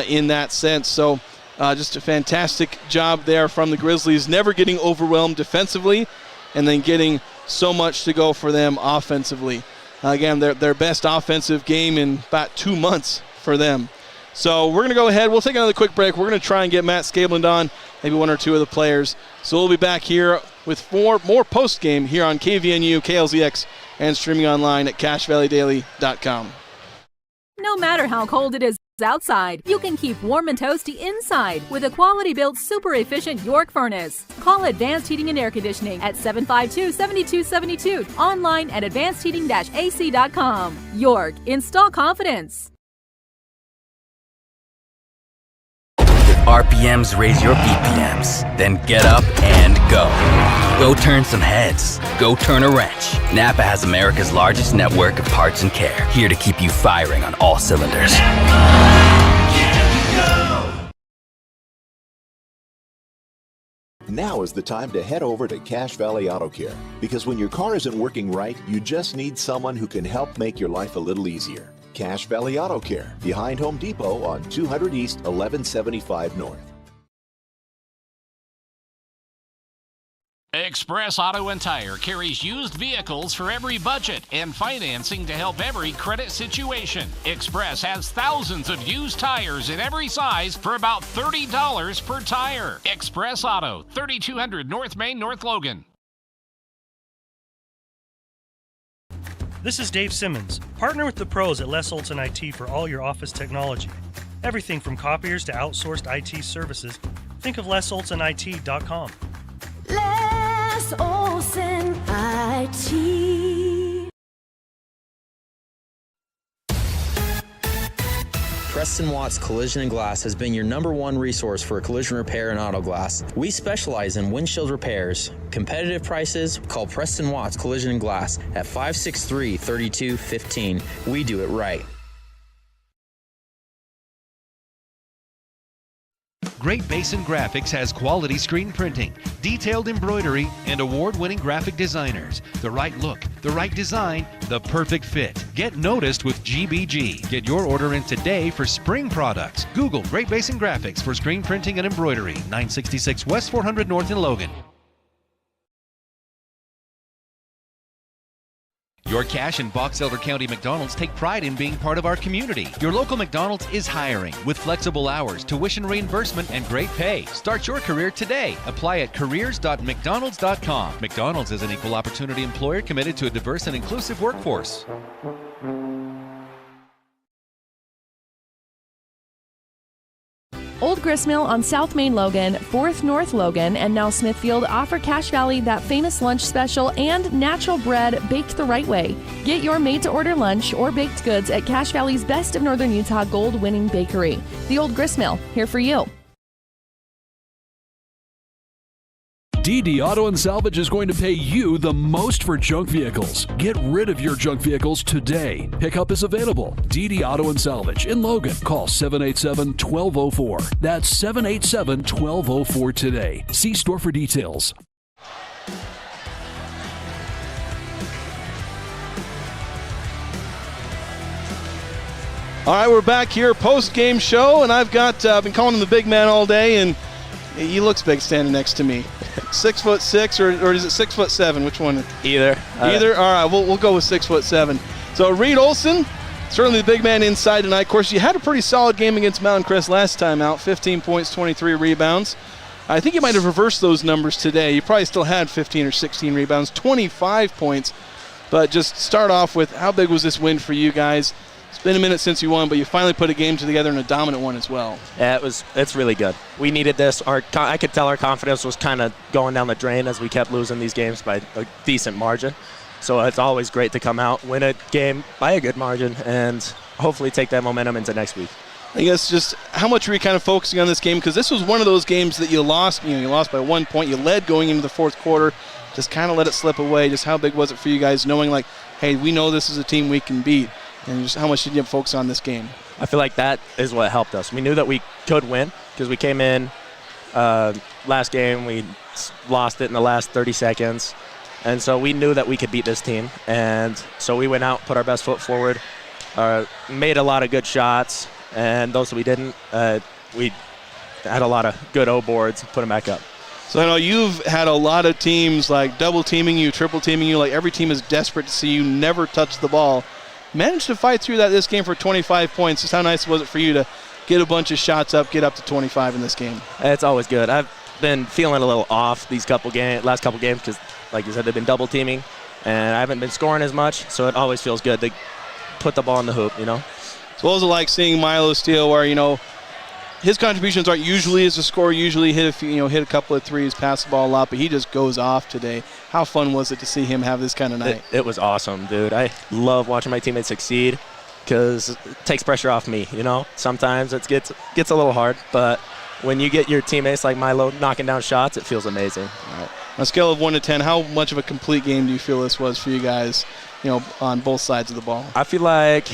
in that sense. So just a fantastic job there from the Grizzlies, never getting overwhelmed defensively and then getting so much to go for them offensively. Again, their best offensive game in about 2 months for them. So we're going to go ahead. We'll take another quick break. We're going to try and get Matt Scabland on, maybe one or two of the players. So we'll be back here with more post-game here on KVNU, KLZX, and streaming online at CashValleyDaily.com. No matter how cold it is outside, you can keep warm and toasty inside with a quality-built, super-efficient York furnace. Call Advanced Heating and Air Conditioning at 752-7272. Online at advancedheating-ac.com. York, install confidence. RPMs raise your BPMs. Then get up and go. Go turn some heads. Go turn a wrench. Napa has America's largest network of parts and care, here to keep you firing on all cylinders. Now is the time to head over to Cache Valley Auto Care, because when your car isn't working right, you just need someone who can help make your life a little easier. Cache Valley Auto Care, behind Home Depot on 200 East, 1175 North. Express Auto and Tire carries used vehicles for every budget and financing to help every credit situation. Express has thousands of used tires in every size for about $30 per tire. Express Auto, 3200 North Main, North Logan. This is Dave Simmons. Partner with the pros at Les Olson IT for all your office technology. Everything from copiers to outsourced IT services. Think of LesOlsonIT.com. Les Olson IT. Preston Watts Collision and Glass has been your #1 resource for collision repair and auto glass. We specialize in windshield repairs. Competitive prices, call Preston Watts Collision and Glass at 563-3215. We do it right. Great Basin Graphics has quality screen printing, detailed embroidery, and award-winning graphic designers. The right look, the right design, the perfect fit. Get noticed with GBG. Get your order in today for spring products. Google Great Basin Graphics for screen printing and embroidery. 966 West 400 North in Logan. Your Cache and Box Elder County McDonald's take pride in being part of our community. Your local McDonald's is hiring with flexible hours, tuition reimbursement, and great pay. Start your career today. Apply at careers.mcdonalds.com. McDonald's is an equal opportunity employer committed to a diverse and inclusive workforce. Old Gristmill on South Main Logan, 4th North Logan, and now Smithfield offer Cache Valley that famous lunch special and natural bread baked the right way. Get your made-to-order lunch or baked goods at Cache Valley's Best of Northern Utah gold-winning bakery. The Old Gristmill, here for you. DD Auto and Salvage is going to pay you the most for junk vehicles. Get rid of your junk vehicles today. Pickup is available. DD Auto and Salvage in Logan. Call 787-1204. That's 787-1204 today. See store for details. All right, we're back here, post-game show, and I've been calling him the big man all day, and he looks big standing next to me. 6'6", or is it 6'7"? Which one? Either. Either? All right, we'll go with 6'7". So Reed Olson, certainly the big man inside tonight. Of course, you had a pretty solid game against Mountain Crest last time out. 15 points, 23 rebounds. I think you might have reversed those numbers today. You probably still had 15 or 16 rebounds, 25 points. But just start off with, how big was this win for you guys? It's been a minute since you won, but you finally put a game together and a dominant one as well. Yeah, it's really good. We needed this. I could tell our confidence was kind of going down the drain as we kept losing these games by a decent margin. So it's always great to come out, win a game by a good margin, and hopefully take that momentum into next week. I guess just how much were you kind of focusing on this game? Because this was one of those games that you lost. You lost by 1 point. You led going into the fourth quarter. Just kind of let it slip away. Just how big was it for you guys knowing, like, hey, we know this is a team we can beat? And just how much did you focus on this game? I feel like that is what helped us. We knew that we could win because we came in last game. We lost it in the last 30 seconds. And so we knew that we could beat this team. And so we went out, put our best foot forward, made a lot of good shots. And those that we didn't, we had a lot of good O-boards, put them back up. So I know you've had a lot of teams like double teaming you, triple teaming you. Like every team is desperate to see you never touch the ball. Managed to fight through that this game for 25 points. Just how nice was it for you to get a bunch of shots up, get up to 25 in this game? It's always good. I've been feeling a little off these last couple games because, like you said, they've been double teaming, and I haven't been scoring as much. So it always feels good to put the ball in the hoop. So what was it like seeing Milo steal, where his contributions aren't usually as a scorer, usually hit a couple of threes, pass the ball a lot, but he just goes off today. How fun was it to see him have this kind of night? It was awesome, dude. I love watching my teammates succeed because it takes pressure off me, Sometimes it gets a little hard, but when you get your teammates like Milo knocking down shots, it feels amazing. All right. On a scale of 1 to 10, how much of a complete game do you feel this was for you guys, on both sides of the ball? I feel like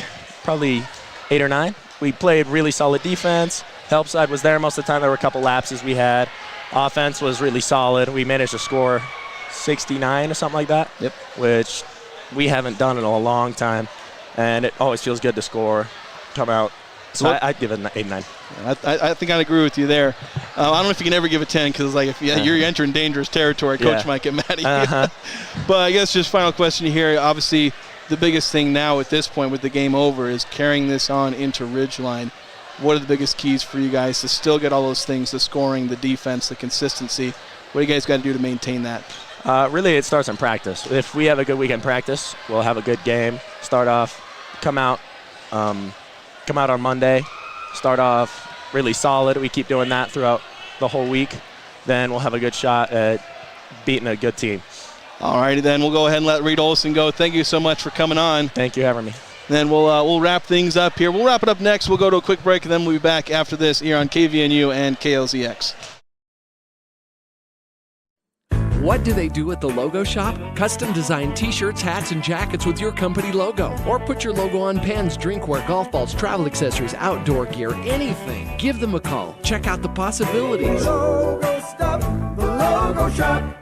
probably 8 or 9. We played really solid defense. Help side was there most of the time. There were a couple lapses we had. Offense was really solid. We managed to score 69 or something like that, which we haven't done in a long time. And it always feels good to score, come out. So I'd give it an 8, 9. I think I'd agree with you there. I don't know if you can ever give a 10 because, if you're entering dangerous territory, Coach might get mad at you. But I guess just final question here. Obviously, the biggest thing now at this point with the game over is carrying this on into Ridgeline. What are the biggest keys for you guys to still get all those things, the scoring, the defense, the consistency? What do you guys got to do to maintain that? Really, it starts in practice. If we have a good week in practice, we'll have a good game. Start off, come out on Monday, start off really solid. We keep doing that throughout the whole week. Then we'll have a good shot at beating a good team. All righty, then we'll go ahead and let Reed Olson go. Thank you so much for coming on. Thank you for having me. Then we'll wrap things up here. We'll wrap it up next. We'll go to a quick break, and then we'll be back after this here on KVNU and KLZX. What do they do at the Logo Shop? Custom design t-shirts, hats, and jackets with your company logo. Or put your logo on pens, drinkware, golf balls, travel accessories, outdoor gear, anything. Give them a call. Check out the possibilities. Logo Stop, the Logo Shop.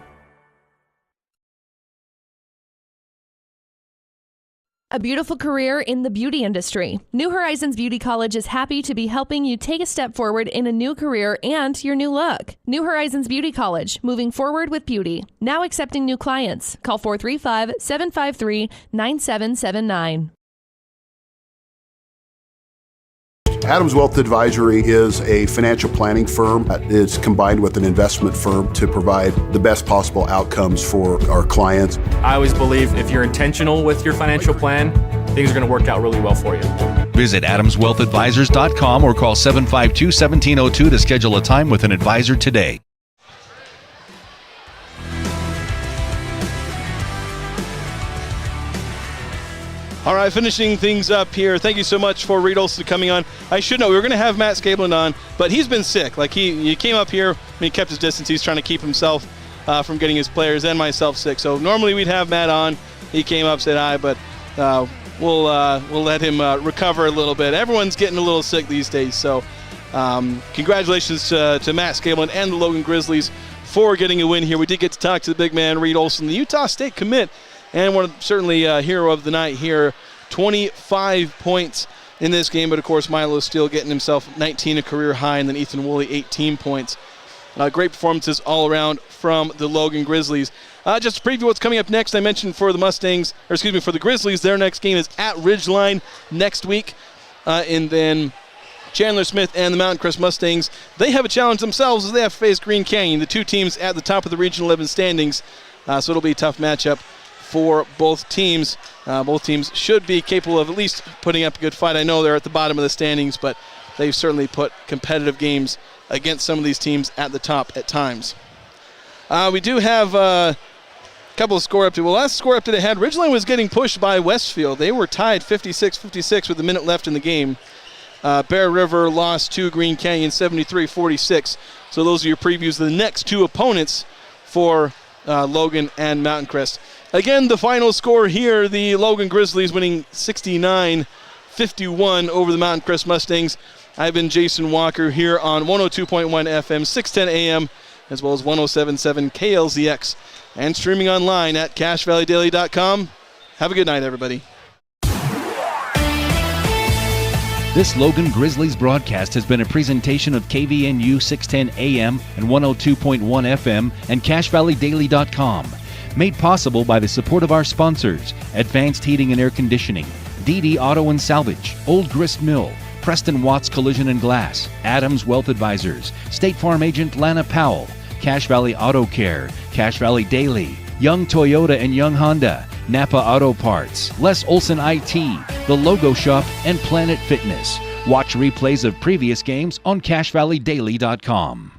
A beautiful career in the beauty industry. New Horizons Beauty College is happy to be helping you take a step forward in a new career and your new look. New Horizons Beauty College, moving forward with beauty. Now accepting new clients. Call 435-753-9779. Adams Wealth Advisory is a financial planning firm that is combined with an investment firm to provide the best possible outcomes for our clients. I always believe if you're intentional with your financial plan, things are going to work out really well for you. Visit adamswealthadvisors.com or call 752-1702 to schedule a time with an advisor today. All right, finishing things up here. Thank you so much for Reed Olson coming on. I should know we were going to have Matt Scabland on, but he's been sick. Like he came up here and he kept his distance. He's trying to keep himself from getting his players and myself sick. So normally we'd have Matt on. He came up, said hi, but we'll let him recover a little bit. Everyone's getting a little sick these days. So congratulations to Matt Scabland and the Logan Grizzlies for getting a win here. We did get to talk to the big man, Reed Olson, the Utah State commit. And certainly hero of the night here, 25 points in this game. But, of course, Milo Steele getting himself 19, a career high, and then Ethan Woolley, 18 points. Great performances all around from the Logan Grizzlies. Just to preview what's coming up next, I mentioned for the Grizzlies, their next game is at Ridgeline next week. And then Chandler Smith and the Mountain Crest Mustangs, they have a challenge themselves as they have to face Green Canyon, the two teams at the top of the Region 11 standings. So it'll be a tough matchup for both teams. Both teams should be capable of at least putting up a good fight. I know they're at the bottom of the standings, but they've certainly put competitive games against some of these teams at the top at times. We do have a couple of score updates. Well, last score update I had, Ridgeline was getting pushed by Westfield. They were tied 56-56 with a minute left in the game. Bear River lost to Green Canyon 73-46. So those are your previews of the next two opponents for Logan and Mountain Crest. Again, the final score here, the Logan Grizzlies winning 69-51 over the Mountain Crest Mustangs. I've been Jason Walker here on 102.1 FM, 610 AM, as well as 107.7 KLZX, and streaming online at CashValleyDaily.com. Have a good night, everybody. This Logan Grizzlies broadcast has been a presentation of KVNU 610 AM and 102.1 FM and CashValleyDaily.com. Made possible by the support of our sponsors, Advanced Heating and Air Conditioning, DD Auto and Salvage, Old Grist Mill, Preston Watts Collision and Glass, Adams Wealth Advisors, State Farm Agent Lana Powell, Cache Valley Auto Care, Cache Valley Daily, Young Toyota and Young Honda, Napa Auto Parts, Les Olson IT, The Logo Shop, and Planet Fitness. Watch replays of previous games on CashValleyDaily.com.